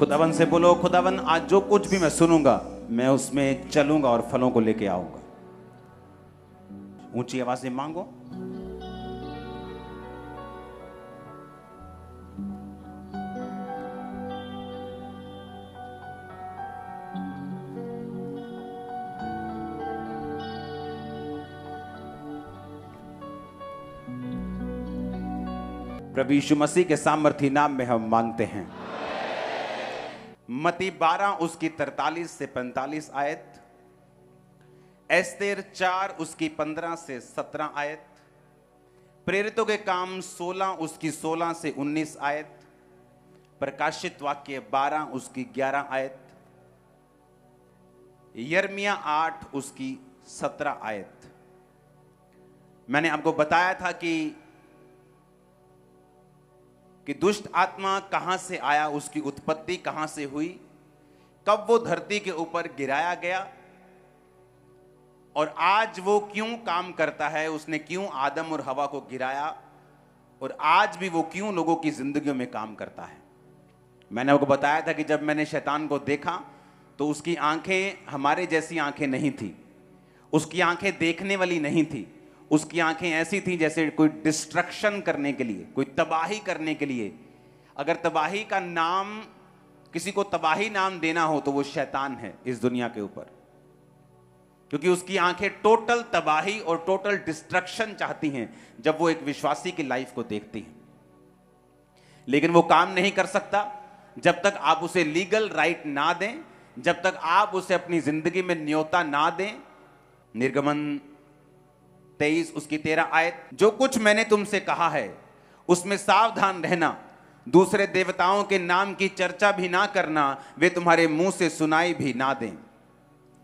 खुदावन से बोलो, खुदावन आज जो कुछ भी मैं सुनूंगा मैं उसमें चलूंगा और फलों को लेके आऊंगा। ऊंची आवाज से मांगो। प्रभु यीशु मसीह के सामर्थी नाम में हम मांगते हैं। मत्ती 12 उसकी 43 से 45 आयत, एस्तेर 4 उसकी 15 से 17 आयत, प्रेरितों के काम 16 उसकी 16 से 19 आयत, प्रकाशित वाक्य 12 उसकी 11 आयत, यिर्मयाह 8 उसकी 17 आयत। मैंने आपको बताया था कि दुष्ट आत्मा कहां से आया, उसकी उत्पत्ति कहां से हुई, कब वो धरती के ऊपर गिराया गया और आज वो क्यों काम करता है, उसने क्यों आदम और हवा को गिराया और आज भी वो क्यों लोगों की जिंदगियों में काम करता है। मैंने आपको बताया था कि जब मैंने शैतान को देखा तो उसकी आंखें हमारे जैसी आंखें नहीं थी, उसकी आंखें देखने वाली नहीं थी, उसकी आंखें ऐसी थी जैसे कोई डिस्ट्रक्शन करने के लिए, कोई तबाही करने के लिए। अगर तबाही का नाम, किसी को तबाही नाम देना हो तो वो शैतान है इस दुनिया के ऊपर, क्योंकि उसकी आंखें टोटल तबाही और टोटल डिस्ट्रक्शन चाहती हैं जब वो एक विश्वासी की लाइफ को देखती हैं। लेकिन वो काम नहीं कर सकता जब तक आप उसे लीगल राइट ना दें, जब तक आप उसे अपनी जिंदगी में न्योता ना दें। निर्गमन 23 उसकी 13 आयत, जो कुछ मैंने तुमसे कहा है उसमें सावधान रहना, दूसरे देवताओं के नाम की चर्चा भी ना करना, वे तुम्हारे मुंह से सुनाई भी ना दें।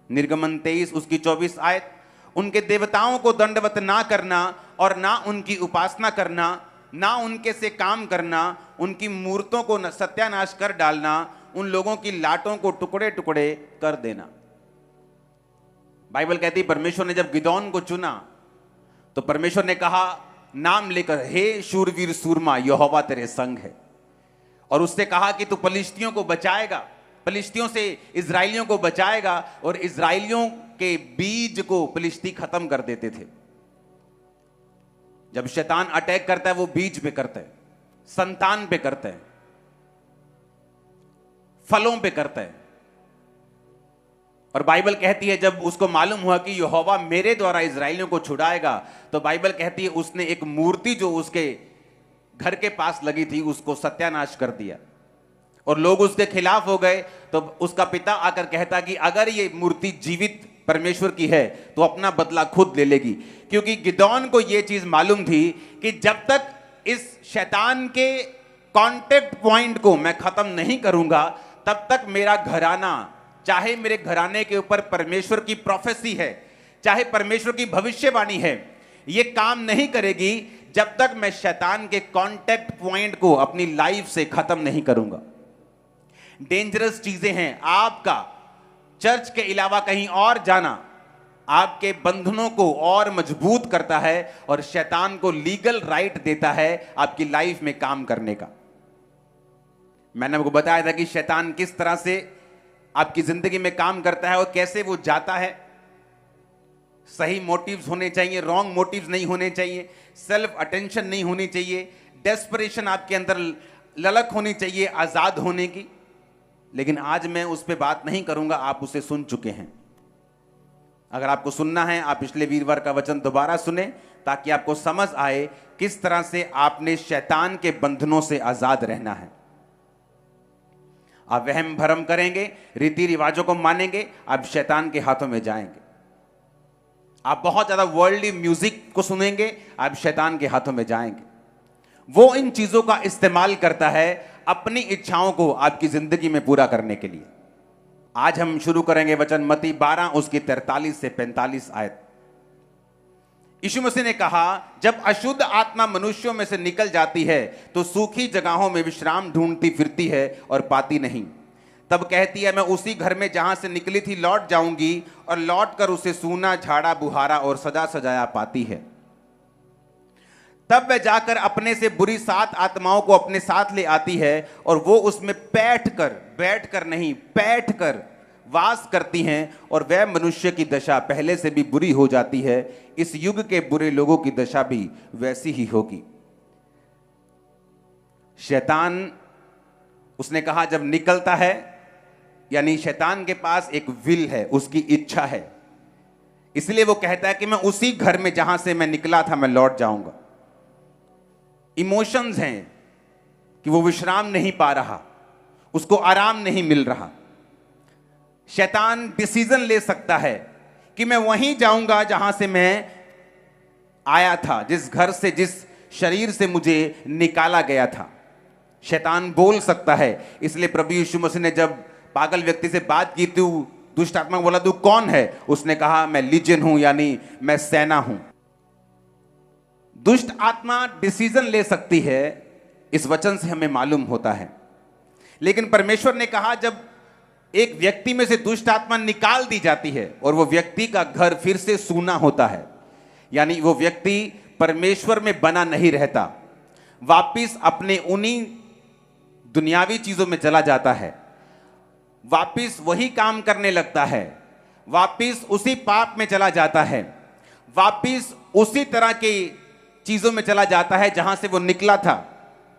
निर्गमन 23 उसकी 24 आयत, उनके देवताओं को दंडवत ना करना और ना उनकी उपासना करना, ना उनके से काम करना, उनकी मूर्तों को सत्यानाश कर डालना, उन लोगों की लाटों को टुकड़े टुकड़े कर देना। बाइबल कहती परमेश्वर ने जब गिदोन को चुना तो परमेश्वर ने कहा नाम लेकर, हे शूरवीर सूरमा, यहोवा तेरे संग है। और उससे कहा कि तू फलिश्तियों को बचाएगा, फलिश्तियों से इजराइलियों को बचाएगा। और इजराइलियों के बीज को फलिश्ती खत्म कर देते थे। जब शैतान अटैक करता है वो बीज पे करता है, संतान पे करता है, फलों पे करता है। और बाइबल कहती है जब उसको मालूम हुआ कि यहोवा मेरे द्वारा इजराइलियों को छुड़ाएगा, तो बाइबल कहती है उसने एक मूर्ति जो उसके घर के पास लगी थी उसको सत्यानाश कर दिया और लोग उसके खिलाफ हो गए। तो उसका पिता आकर कहता कि अगर ये मूर्ति जीवित परमेश्वर की है तो अपना बदला खुद ले लेगी, क्योंकि गिदोन को यह चीज मालूम थी कि जब तक इस शैतान के कांटेक्ट पॉइंट को मैं खत्म नहीं करूंगा तब तक मेरा घराना, चाहे मेरे घराने के ऊपर परमेश्वर की प्रोफेसी है, चाहे परमेश्वर की भविष्यवाणी है, ये काम नहीं करेगी जब तक मैं शैतान के कांटेक्ट पॉइंट को अपनी लाइफ से खत्म नहीं करूंगा। डेंजरस चीजें हैं। आपका चर्च के अलावा कहीं और जाना आपके बंधनों को और मजबूत करता है और शैतान को लीगल राइट देता है आपकी लाइफ में काम करने का। मैंने आपको बताया था कि शैतान किस तरह से आपकी जिंदगी में काम करता है और कैसे वो जाता है। सही मोटिव्स होने चाहिए, रॉन्ग मोटिव्स नहीं होने चाहिए, सेल्फ अटेंशन नहीं होनी चाहिए, डेस्परेशन आपके अंदर ललक होनी चाहिए आजाद होने की। लेकिन आज मैं उस पर बात नहीं करूंगा, आप उसे सुन चुके हैं। अगर आपको सुनना है आप पिछले वीरवार का वचन दोबारा सुने ताकि आपको समझ आए किस तरह से आपने शैतान के बंधनों से आजाद रहना है। आप वहम भरम करेंगे, रीति रिवाजों को मानेंगे, आप शैतान के हाथों में जाएंगे। आप बहुत ज्यादा वर्ल्डली म्यूजिक को सुनेंगे, आप शैतान के हाथों में जाएंगे। वो इन चीजों का इस्तेमाल करता है अपनी इच्छाओं को आपकी जिंदगी में पूरा करने के लिए। आज हम शुरू करेंगे वचन मत्ती 12 उसकी 43 से 45 आयत। यीशु मसीह ने कहा, जब अशुद्ध आत्मा मनुष्यों में से निकल जाती है तो सूखी जगहों में विश्राम ढूंढती फिरती है और पाती नहीं। तब कहती है, मैं उसी घर में जहां से निकली थी लौट जाऊंगी, और लौट कर उसे सूना, झाड़ा बुहारा और सजा सजाया पाती है। तब वह जाकर अपने से बुरी 7 आत्माओं को अपने साथ ले आती है और वो उसमें बैठकर नहीं, बैठकर वास करती हैं और वह मनुष्य की दशा पहले से भी बुरी हो जाती है। इस युग के बुरे लोगों की दशा भी वैसी ही होगी। शैतान, उसने कहा, जब निकलता है, यानी शैतान के पास एक विल है, उसकी इच्छा है, इसलिए वो कहता है कि मैं उसी घर में जहां से मैं निकला था मैं लौट जाऊंगा। इमोशंस हैं कि वो विश्राम नहीं पा रहा, उसको आराम नहीं मिल रहा। शैतान डिसीजन ले सकता है कि मैं वहीं जाऊंगा जहां से मैं आया था, जिस घर से, जिस शरीर से मुझे निकाला गया था। शैतान बोल सकता है। इसलिए प्रभु यीशु मसीह ने जब पागल व्यक्ति से बात की, तू दुष्ट आत्मा को बोला, तू कौन है? उसने कहा, मैं लीजियन हूं, यानी मैं सेना हूं। दुष्ट आत्मा डिसीजन ले सकती है, इस वचन से हमें मालूम होता है। लेकिन परमेश्वर ने कहा, जब एक व्यक्ति में से दुष्ट आत्मा निकाल दी जाती है और वो व्यक्ति का घर फिर से सूना होता है, यानी वो व्यक्ति परमेश्वर में बना नहीं रहता, वापिस अपने उन्हीं दुनियावी चीजों में चला जाता है, वापिस वही काम करने लगता है, वापिस उसी पाप में चला जाता है, वापिस उसी तरह की चीजों में चला जाता है जहां से वो निकला था।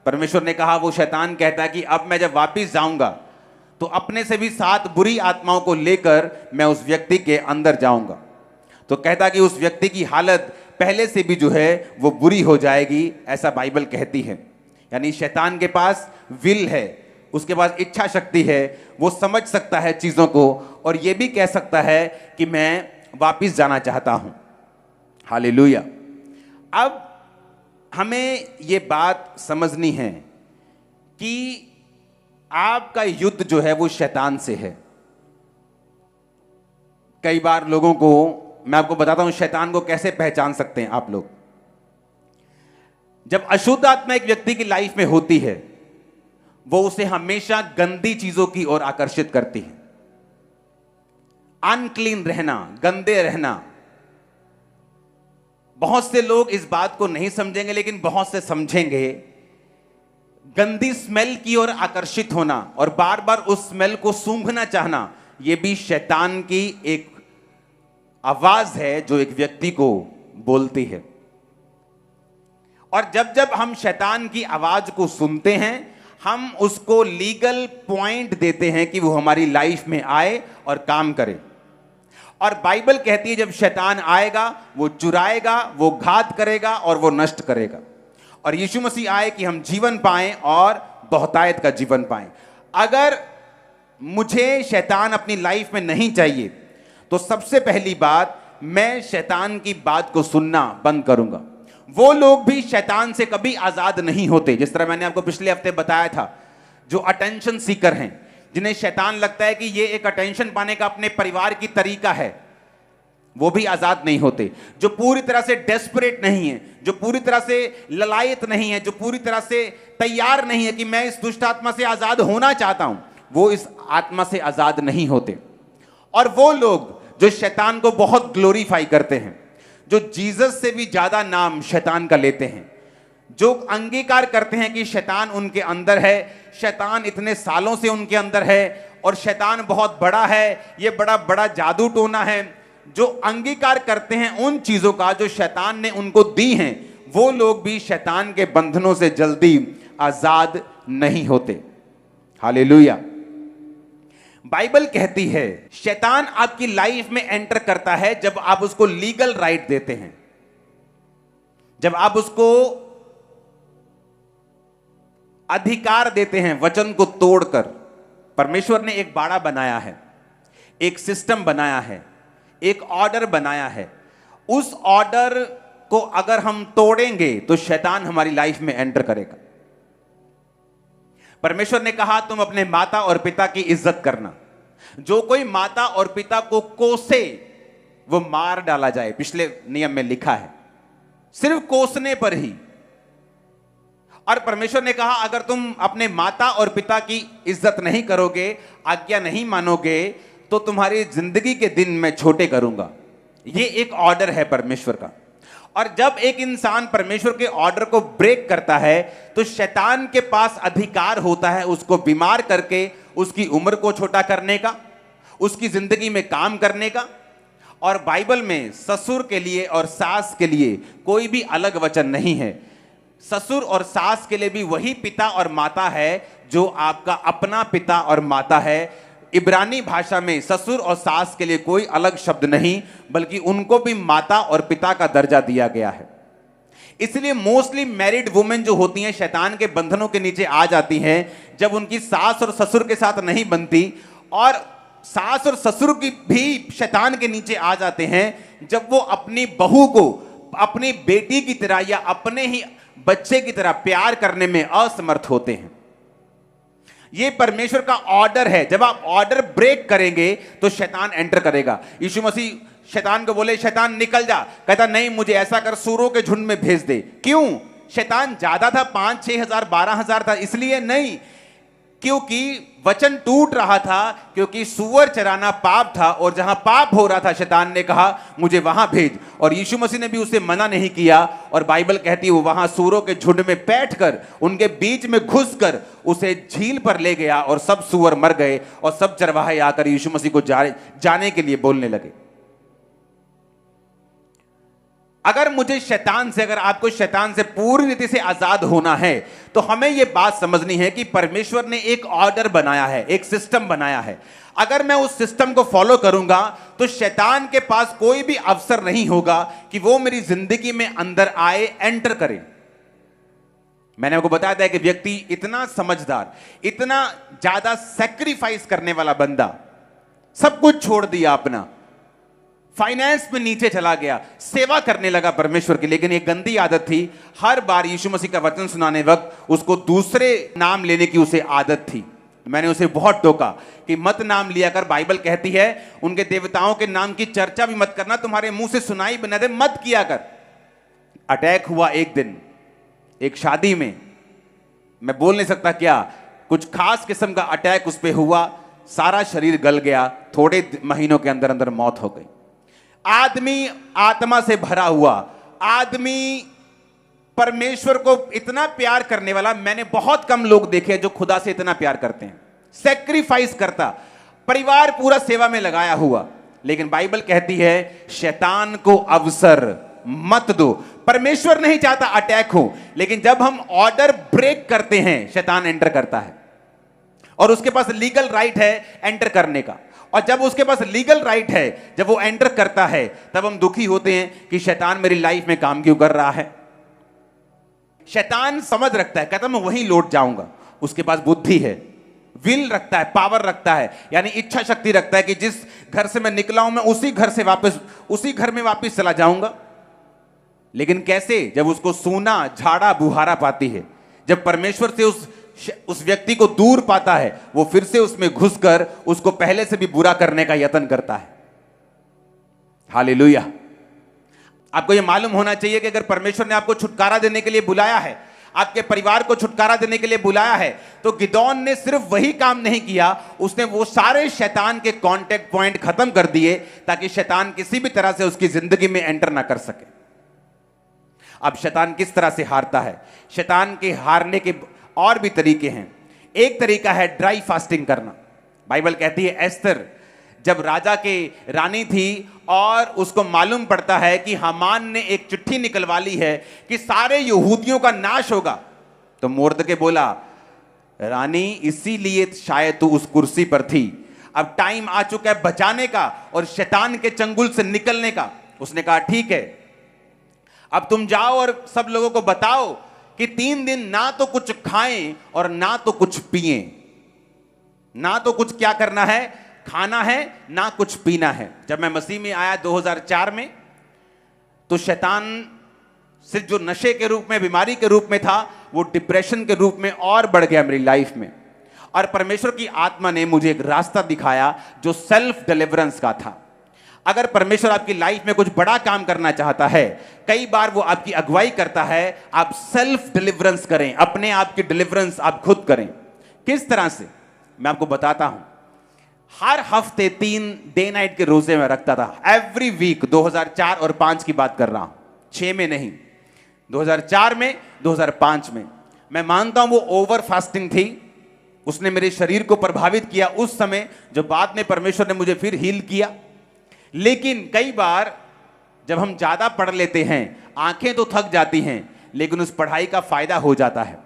परमेश्वर ने कहा, वो शैतान कहता है कि अब मैं जब वापिस जाऊंगा तो अपने से भी 7 बुरी आत्माओं को लेकर मैं उस व्यक्ति के अंदर जाऊंगा। तो कहता कि उस व्यक्ति की हालत पहले से भी जो है वो बुरी हो जाएगी, ऐसा बाइबल कहती है। यानी शैतान के पास विल है, उसके पास इच्छा शक्ति है, वो समझ सकता है चीजों को और ये भी कह सकता है कि मैं वापिस जाना चाहता हूं। हालेलुया। अब हमें ये बात समझनी है कि आपका युद्ध जो है वो शैतान से है। कई बार लोगों को, मैं आपको बताता हूं शैतान को कैसे पहचान सकते हैं आप लोग। जब अशुद्ध आत्मा एक व्यक्ति की लाइफ में होती है, वो उसे हमेशा गंदी चीजों की ओर आकर्षित करती है। अनक्लीन रहना, गंदे रहना। बहुत से लोग इस बात को नहीं समझेंगे, लेकिन बहुत से समझेंगे। गंदी स्मेल की ओर आकर्षित होना और बार बार उस स्मेल को सूंघना चाहना, यह भी शैतान की एक आवाज है जो एक व्यक्ति को बोलती है। और जब जब हम शैतान की आवाज को सुनते हैं, हम उसको लीगल पॉइंट देते हैं कि वो हमारी लाइफ में आए और काम करे। और बाइबल कहती है जब शैतान आएगा वो चुराएगा, वो घात करेगा और वो नष्ट करेगा। और यीशु मसीह आए कि हम जीवन पाएं और बहुतायत का जीवन पाएं। अगर मुझे शैतान अपनी लाइफ में नहीं चाहिए तो सबसे पहली बात, मैं शैतान की बात को सुनना बंद करूंगा। वो लोग भी शैतान से कभी आजाद नहीं होते, जिस तरह मैंने आपको पिछले हफ्ते बताया था, जो अटेंशन सीकर हैं, जिन्हें शैतान लगता है कि ये एक अटेंशन पाने का अपने परिवार की तरीका है, वो भी आजाद नहीं होते। जो पूरी तरह से डेस्परेट नहीं है, जो पूरी तरह से ललायत नहीं है, जो पूरी तरह से तैयार नहीं है कि मैं इस दुष्ट आत्मा से आजाद होना चाहता हूं, वो इस आत्मा से आजाद नहीं होते। और वो लोग जो शैतान को बहुत ग्लोरीफाई करते हैं, जो जीसस से भी ज्यादा नाम शैतान का लेते हैं, जो अंगीकार करते हैं कि शैतान उनके अंदर है, शैतान इतने सालों से उनके अंदर है और शैतान बहुत बड़ा है, ये बड़ा बड़ा जादू टोना है, जो अंगीकार करते हैं उन चीजों का जो शैतान ने उनको दी हैं, वो लोग भी शैतान के बंधनों से जल्दी आजाद नहीं होते। हालेलुया। बाइबल कहती है शैतान आपकी लाइफ में एंटर करता है जब आप उसको लीगल राइट देते हैं, जब आप उसको अधिकार देते हैं वचन को तोड़कर। परमेश्वर ने एक बाड़ा बनाया है, एक सिस्टम बनाया है, एक ऑर्डर बनाया है। उस ऑर्डर को अगर हम तोड़ेंगे तो शैतान हमारी लाइफ में एंटर करेगा। परमेश्वर ने कहा तुम अपने माता और पिता की इज्जत करना। जो कोई माता और पिता को कोसे वो मार डाला जाए, पिछले नियम में लिखा है, सिर्फ कोसने पर ही। और परमेश्वर ने कहा अगर तुम अपने माता और पिता की इज्जत नहीं करोगे, आज्ञा नहीं मानोगे, तो तुम्हारी जिंदगी के दिन मैं छोटे करूंगा। ये एक ऑर्डर है परमेश्वर का। और जब एक इंसान परमेश्वर के ऑर्डर को ब्रेक करता है तो शैतान के पास अधिकार होता है उसको बीमार करके उसकी उम्र को छोटा करने का, उसकी जिंदगी में काम करने का। और बाइबल में ससुर के लिए और सास के लिए कोई भी अलग वचन नहीं है। ससुर और सास के लिए भी वही पिता और माता है जो आपका अपना पिता और माता है। इब्रानी भाषा में ससुर और सास के लिए कोई अलग शब्द नहीं, बल्कि उनको भी माता और पिता का दर्जा दिया गया है। इसलिए मोस्टली मैरिड वुमेन जो होती हैं शैतान के बंधनों के नीचे आ जाती हैं जब उनकी सास और ससुर के साथ नहीं बनती, और सास और ससुर की भी शैतान के नीचे आ जाते हैं जब वो अपनी बहू को अपनी बेटी की तरह या अपने ही बच्चे की तरह प्यार करने में असमर्थ होते हैं। ये परमेश्वर का ऑर्डर है। जब आप ऑर्डर ब्रेक करेंगे तो शैतान एंटर करेगा। यीशु मसीह शैतान को बोले, शैतान निकल जा, कहता नहीं, मुझे ऐसा कर, सूरों के झुंड में भेज दे। क्यों? शैतान ज्यादा था, 5-6 हजार 12 हजार था, इसलिए नहीं, क्योंकि वचन टूट रहा था, क्योंकि सुअर चराना पाप था, और जहां पाप हो रहा था शैतान ने कहा मुझे वहां भेज, और यीशु मसीह ने भी उसे मना नहीं किया। और बाइबल कहती है वो वहां सूअरों के झुंड में बैठकर उनके बीच में घुसकर उसे झील पर ले गया, और सब सूअर मर गए, और सब चरवाहे आकर यीशु मसीह को जाने के लिए बोलने लगे। अगर आपको शैतान से पूरी रीति से आजाद होना है तो हमें यह बात समझनी है कि परमेश्वर ने एक ऑर्डर बनाया है, एक सिस्टम बनाया है। अगर मैं उस सिस्टम को फॉलो करूंगा तो शैतान के पास कोई भी अवसर नहीं होगा कि वो मेरी जिंदगी में अंदर आए, एंटर करे। मैंने आपको बताया था कि व्यक्ति इतना समझदार, इतना ज्यादा सैक्रिफाइस करने वाला बंदा, सब कुछ छोड़ दिया अपना, फाइनेंस में नीचे चला गया, सेवा करने लगा परमेश्वर की, लेकिन एक गंदी आदत थी, हर बार यीशु मसीह का वचन सुनाने वक्त उसको दूसरे नाम लेने की उसे आदत थी। मैंने उसे बहुत टोका कि मत नाम लिया कर, बाइबल कहती है उनके देवताओं के नाम की चर्चा भी मत करना, तुम्हारे मुंह से सुनाई बना दे, मत किया कर। अटैक हुआ एक दिन एक शादी में, मैं बोल नहीं सकता क्या, कुछ खास किस्म का अटैक उस पर हुआ, सारा शरीर गल गया, थोड़े महीनों के अंदर अंदर मौत हो गई। आदमी आत्मा से भरा हुआ, आदमी परमेश्वर को इतना प्यार करने वाला, मैंने बहुत कम लोग देखे जो खुदा से इतना प्यार करते हैं, सैक्रिफाइस करता, परिवार पूरा सेवा में लगाया हुआ। लेकिन बाइबल कहती है शैतान को अवसर मत दो। परमेश्वर नहीं चाहता अटैक हो, लेकिन जब हम ऑर्डर ब्रेक करते हैं शैतान एंटर करता है, और उसके पास लीगल राइट है एंटर करने का। और जब उसके पास लीगल राइट है, जब वो एंटर करता है, तब हम दुखी होते हैं कि शैतान मेरी लाइफ में काम क्यों कर रहा है। शैतान समझ रखता है, कहता मैं वहीं लौट जाऊंगा। उसके पास बुद्धि है, विल रखता है, पावर रखता है, यानी इच्छा शक्ति रखता है कि जिस घर से मैं निकला हूं मैं उसी घर में वापस चला जाऊंगा। लेकिन कैसे? जब उसको सूना झाड़ा बुहारा पाती है, जब परमेश्वर से उस व्यक्ति को दूर पाता है, वो फिर से उसमें घुसकर उसको पहले से भी बुरा करने का यत्न करता है। हालेलुया। आपको यह मालूम होना चाहिए कि अगर परमेश्वर ने आपको छुटकारा देने के लिए बुलाया है, आपके परिवार को छुटकारा देने के लिए बुलाया है, तो गिदोन ने सिर्फ वही काम नहीं किया, उसने वो सारे शैतान के कांटेक्ट पॉइंट खत्म कर दिए ताकि शैतान किसी भी तरह से उसकी जिंदगी में एंटर ना कर सके। अब शैतान किस तरह से हारता है? शैतान के हारने के और भी तरीके हैं। एक तरीका है ड्राई फास्टिंग करना। बाइबल कहती है एस्तर जब राजा के रानी थी और उसको मालूम पड़ता है कि हामान ने एक चिट्ठी निकलवा ली है कि सारे यहूदियों का नाश होगा, तो मोर्दके बोला रानी इसीलिए शायद तू उस कुर्सी पर थी, अब टाइम आ चुका है बचाने का और शैतान के चंगुल से निकलने का। उसने कहा ठीक है, अब तुम जाओ और सब लोगों को बताओ कि 3 दिन ना तो कुछ खाएं और ना तो कुछ पिएं। ना तो कुछ क्या करना है, खाना है, ना कुछ पीना है। जब मैं मसीह में आया 2004 में, तो शैतान सिर्फ जो नशे के रूप में, बीमारी के रूप में था, वो डिप्रेशन के रूप में और बढ़ गया मेरी लाइफ में। और परमेश्वर की आत्मा ने मुझे एक रास्ता दिखाया जो सेल्फ डिलीवरेंस का था। अगर परमेश्वर आपकी लाइफ में कुछ बड़ा काम करना चाहता है, कई बार वो आपकी अगुवाई करता है, आप सेल्फ डिलीवरेंस करें, अपने आप की डिलीवरेंस आप खुद करें। किस तरह से? मैं आपको बताता हूं। हर हफ्ते 3 डे नाइट के रोजे में रखता था, एवरी वीक। 2004 और 5 की बात कर रहा हूं। 6 में नहीं, 2004 में, 2005 में। मैं मानता हूं वो ओवर फास्टिंग थी, उसने मेरे शरीर को प्रभावित किया उस समय, जो बाद में परमेश्वर ने मुझे फिर हील किया। लेकिन कई बार जब हम ज्यादा पढ़ लेते हैं, आंखें तो थक जाती हैं, लेकिन उस पढ़ाई का फायदा हो जाता है।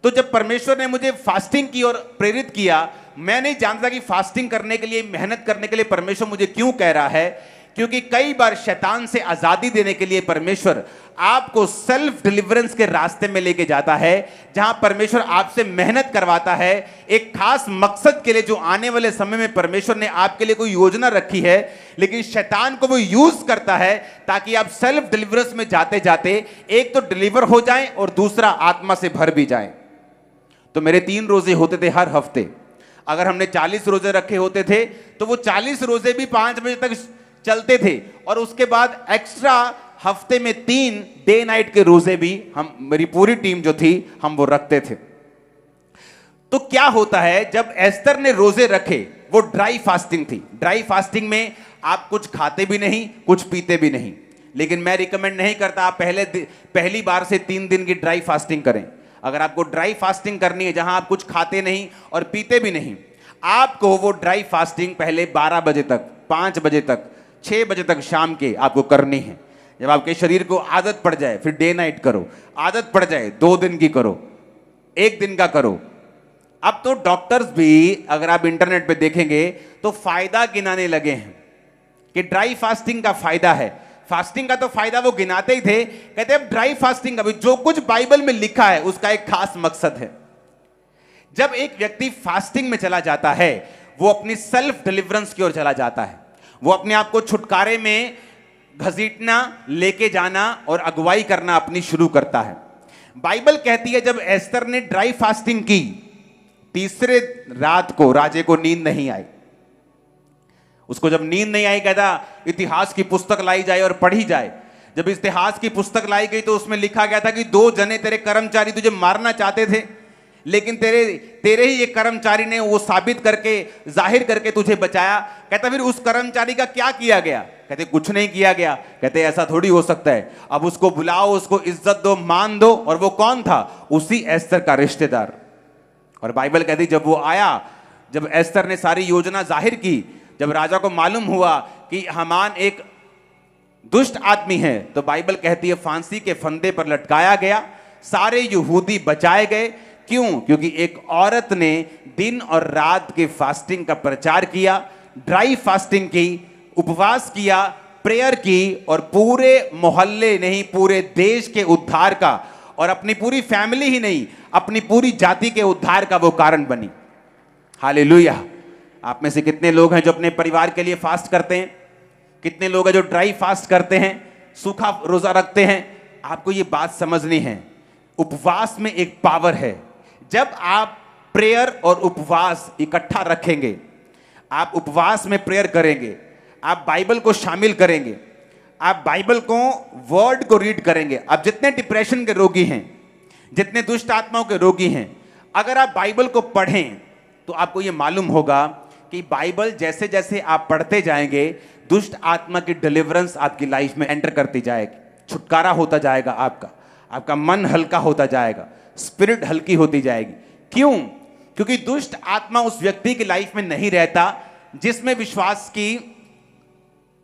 तो जब परमेश्वर ने मुझे फास्टिंग की ओर प्रेरित किया, मैं नहीं जानता कि फास्टिंग करने के लिए, मेहनत करने के लिए परमेश्वर मुझे क्यों कह रहा है। क्योंकि कई बार शैतान से आजादी देने के लिए परमेश्वर आपको सेल्फ डिलीवरेंस के रास्ते में लेके जाता है, जहां परमेश्वर आपसे मेहनत करवाता है एक खास मकसद के लिए, जो आने वाले समय में परमेश्वर ने आपके लिए कोई योजना रखी है। लेकिन शैतान को वो यूज करता है ताकि आप सेल्फ डिलीवरेंस में जाते जाते एक तो डिलीवर हो जाएं और दूसरा आत्मा से भर भी जाएं। तो मेरे 3 रोजे होते थे हर हफ्ते। अगर हमने 40 रोजे रखे होते थे तो वो 40 रोजे भी 5 बजे तक चलते थे, और उसके बाद एक्स्ट्रा हफ्ते में 3 डे नाइट के रोजे भी हम, मेरी पूरी टीम जो थी, हम वो रखते थे। तो क्या होता है, जब एस्तर ने रोजे रखे, वो ड्राई फास्टिंग थी। ड्राई फास्टिंग में आप कुछ खाते भी नहीं, कुछ पीते भी नहीं। लेकिन मैं रिकमेंड नहीं करता आप पहली बार से 3 दिन की ड्राई फास्टिंग करें। अगर आपको ड्राई फास्टिंग करनी है, जहां आप कुछ खाते नहीं और पीते भी नहीं, आपको वो ड्राई फास्टिंग पहले 12 बजे तक, 5 बजे तक, 6 बजे तक शाम के आपको करनी है। जब आपके शरीर को आदत पड़ जाए, फिर डे नाइट करो। आदत पड़ जाए 2 दिन की करो, 1 दिन का करो। अब तो डॉक्टर्स भी, अगर आप इंटरनेट पे देखेंगे तो फायदा गिनाने लगे हैं कि ड्राई फास्टिंग का फायदा है। फास्टिंग का तो फायदा वो गिनाते ही थे, कहते हैं ड्राई फास्टिंग का भी, जो कुछ बाइबल में लिखा है उसका एक खास मकसद है। जब एक व्यक्ति फास्टिंग में चला जाता है, वो अपनी सेल्फ डिलीवरेंस की ओर चला जाता है। वो अपने आप को छुटकारे में घसीटना, लेके जाना और अगुवाई करना अपनी शुरू करता है। बाइबल कहती है जब एस्तर ने ड्राई फास्टिंग की, तीसरे रात को राजे को नींद नहीं आई। उसको जब नींद नहीं आई, कहता इतिहास की पुस्तक लाई जाए और पढ़ी जाए। जब इतिहास की पुस्तक लाई गई तो उसमें लिखा गया था कि 2 जने तेरे कर्मचारी तुझे मारना चाहते थे, लेकिन तेरे ही एक कर्मचारी ने वो साबित करके, जाहिर करके तुझे बचाया। कहता फिर उस कर्मचारी का क्या किया गया? कहते कुछ नहीं किया गया। कहते ऐसा थोड़ी हो सकता है, अब उसको बुलाओ, उसको इज्जत दो, मान दो। और वो कौन था? उसी एस्तर का रिश्तेदार। और बाइबल कहती जब वो आया, जब एस्तर ने सारी योजना जाहिर की, जब राजा को मालूम हुआ कि हामान एक दुष्ट आदमी है, तो बाइबल कहती है फांसी के फंदे पर लटकाया गया। सारे यहूदी बचाए गए। क्यों? क्योंकि एक औरत ने दिन और रात के फास्टिंग का प्रचार किया, ड्राई फास्टिंग की, उपवास किया, प्रेयर की, और पूरे मोहल्ले नहीं, पूरे देश के उद्धार का, और अपनी पूरी फैमिली ही नहीं, अपनी पूरी जाति के उद्धार का वो कारण बनी। हालेलुया। आप में से कितने लोग हैं जो अपने परिवार के लिए फास्ट करते हैं? कितने लोग हैं जो ड्राई फास्ट करते हैं, सूखा रोजा रखते हैं? आपको ये बात समझनी है, उपवास में एक पावर है। जब आप प्रेयर और उपवास इकट्ठा रखेंगे, आप उपवास में प्रेयर करेंगे, आप बाइबल को शामिल करेंगे, आप बाइबल को, वर्ड को रीड करेंगे। अब जितने डिप्रेशन के रोगी हैं, जितने दुष्ट आत्माओं के रोगी हैं, अगर आप बाइबल को पढ़ें तो आपको यह मालूम होगा कि बाइबल जैसे जैसे आप पढ़ते जाएंगे, दुष्ट आत्मा की डिलीवरेंस आपकी लाइफ में एंटर करती जाएगी, छुटकारा होता जाएगा आपका मन हल्का होता जाएगा, स्पिरिट हल्की होती जाएगी। क्यों? क्योंकि दुष्ट आत्मा उस व्यक्ति की लाइफ में नहीं रहता जिसमें विश्वास की,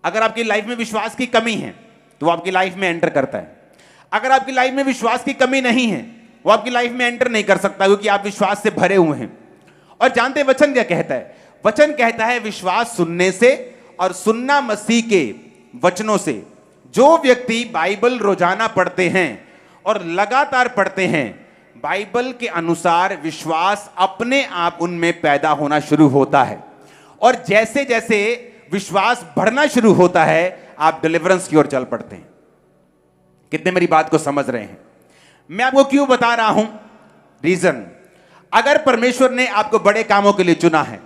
अगर आपकी लाइफ में विश्वास की कमी है तो वो आपकी लाइफ में एंटर करता है। अगर आपकी लाइफ में विश्वास की कमी नहीं है, वो आपकी लाइफ में एंटर नहीं कर सकता, क्योंकि आप विश्वास से भरे हुए हैं। और जानते वचन क्या कहता है? वचन कहता है विश्वास सुनने से, और सुनना मसीह के वचनों से। जो व्यक्ति बाइबल रोजाना पढ़ते हैं और लगातार पढ़ते हैं, बाइबल के अनुसार विश्वास अपने आप उनमें पैदा होना शुरू होता है। और जैसे जैसे विश्वास बढ़ना शुरू होता है, आप डिलीवरेंस की ओर चल पड़ते हैं। कितने मेरी बात को समझ रहे हैं? मैं आपको क्यों बता रहा हूं? रीजन, अगर परमेश्वर ने आपको बड़े कामों के लिए चुना है,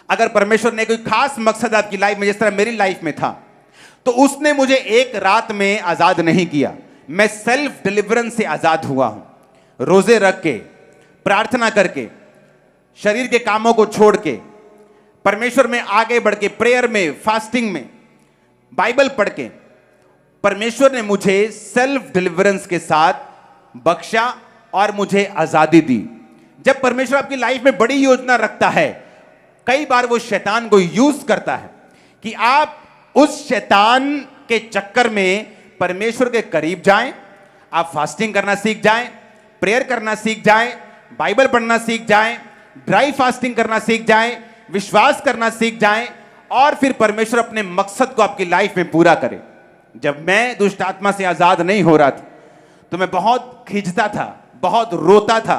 अगर परमेश्वर ने कोई खास मकसद आपकी लाइफ में, जिस तरह मेरी लाइफ में था, तो उसने मुझे एक रात में आजाद नहीं किया। मैं सेल्फ डिलीवरेंस से आजाद हुआ हूं, रोजे रख के, प्रार्थना करके, शरीर के कामों को छोड़ के, परमेश्वर में आगे बढ़ के, प्रेयर में, फास्टिंग में, बाइबल पढ़ के। परमेश्वर ने मुझे सेल्फ डिलीवरेंस के साथ बख्शा और मुझे आजादी दी। जब परमेश्वर आपकी लाइफ में बड़ी योजना रखता है, कई बार वो शैतान को यूज करता है कि आप उस शैतान के चक्कर में परमेश्वर के करीब जाएं, आप फास्टिंग करना सीख जाएं, प्रेयर करना सीख जाएं, बाइबल पढ़ना सीख जाएं, ड्राई फास्टिंग करना सीख जाएं, विश्वास करना सीख जाएं और फिर परमेश्वर अपने मकसद को आपकी लाइफ में पूरा करे। जब मैं दुष्ट आत्मा से आजाद नहीं हो रहा था तो मैं बहुत खिंचता था, बहुत रोता था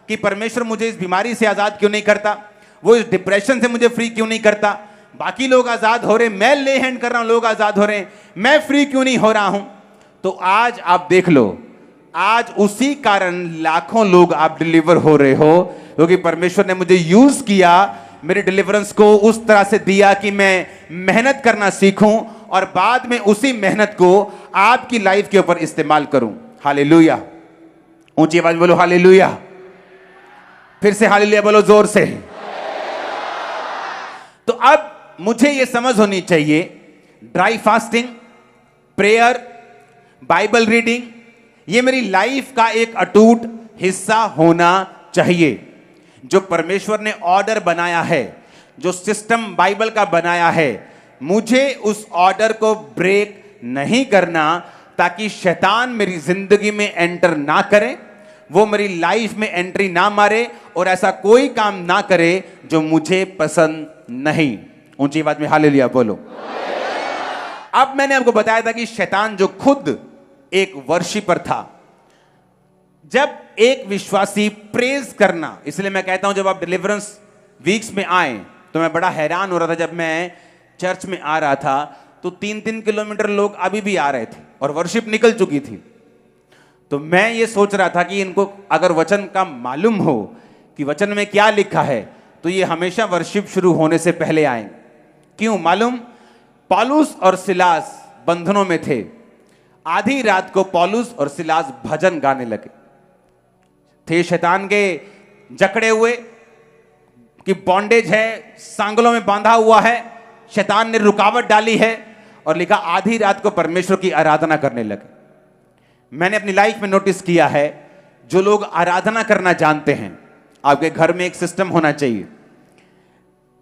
कि परमेश्वर मुझे इस बीमारी से आजाद क्यों नहीं करता, वो इस डिप्रेशन से मुझे फ्री क्यों नहीं करता। बाकी लोग आजाद हो रहे, मैं ले हैंड कर रहा हूं, लोग आजाद हो रहे हैं, मैं फ्री क्यों नहीं हो रहा हूं। तो आज आप देख लो, आज उसी कारण लाखों लोग आप डिलीवर हो रहे हो, क्योंकि परमेश्वर ने मुझे यूज किया, मेरे डिलीवरेंस को उस तरह से दिया कि मैं मेहनत करना सीखूं और बाद में उसी मेहनत को आपकी लाइफ के ऊपर इस्तेमाल करूं। हालेलुया, ऊंची आवाज बोलो हालेलुया, फिर से हालेलुया बोलो जोर से। तो अब मुझे यह समझ होनी चाहिए, dry fasting, prayer, Bible reading, यह मेरी लाइफ का एक अटूट हिस्सा होना चाहिए। जो परमेश्वर ने ऑर्डर बनाया है, जो सिस्टम बाइबल का बनाया है, मुझे उस ऑर्डर को ब्रेक नहीं करना, ताकि शैतान मेरी जिंदगी में एंटर ना करे, वो मेरी लाइफ में एंट्री ना मारे और ऐसा कोई काम ना करे जो मुझे पसंद नहीं। ऊंची आवाज में हालेलुया बोलो। अब मैंने आपको बताया था कि शैतान जो खुद एक वर्शिपर था, जब एक विश्वासी प्रेज करना, इसलिए मैं कहता हूं जब आप डिलीवरेंस वीक्स में आए तो मैं बड़ा हैरान हो रहा था। जब मैं चर्च में आ रहा था तो 3-3 किलोमीटर लोग अभी भी आ रहे थे और वर्शिप निकल चुकी थी। तो मैं ये सोच रहा था कि इनको अगर वचन का मालूम हो कि वचन में क्या लिखा है तो ये हमेशा वर्शिप शुरू होने से पहले आए। क्यों मालूम? पौलुस और सिलास बंधनों में थे। आधी रात को पौलुस और सिलास भजन गाने लगे थे। शैतान के जकड़े हुए कि बॉन्डेज है, सांगलों में बांधा हुआ है, शैतान ने रुकावट डाली है और लिखा आधी रात को परमेश्वर की आराधना करने लगे। मैंने अपनी लाइफ में नोटिस किया है, जो लोग आराधना करना जानते हैं, आपके घर में एक सिस्टम होना चाहिए।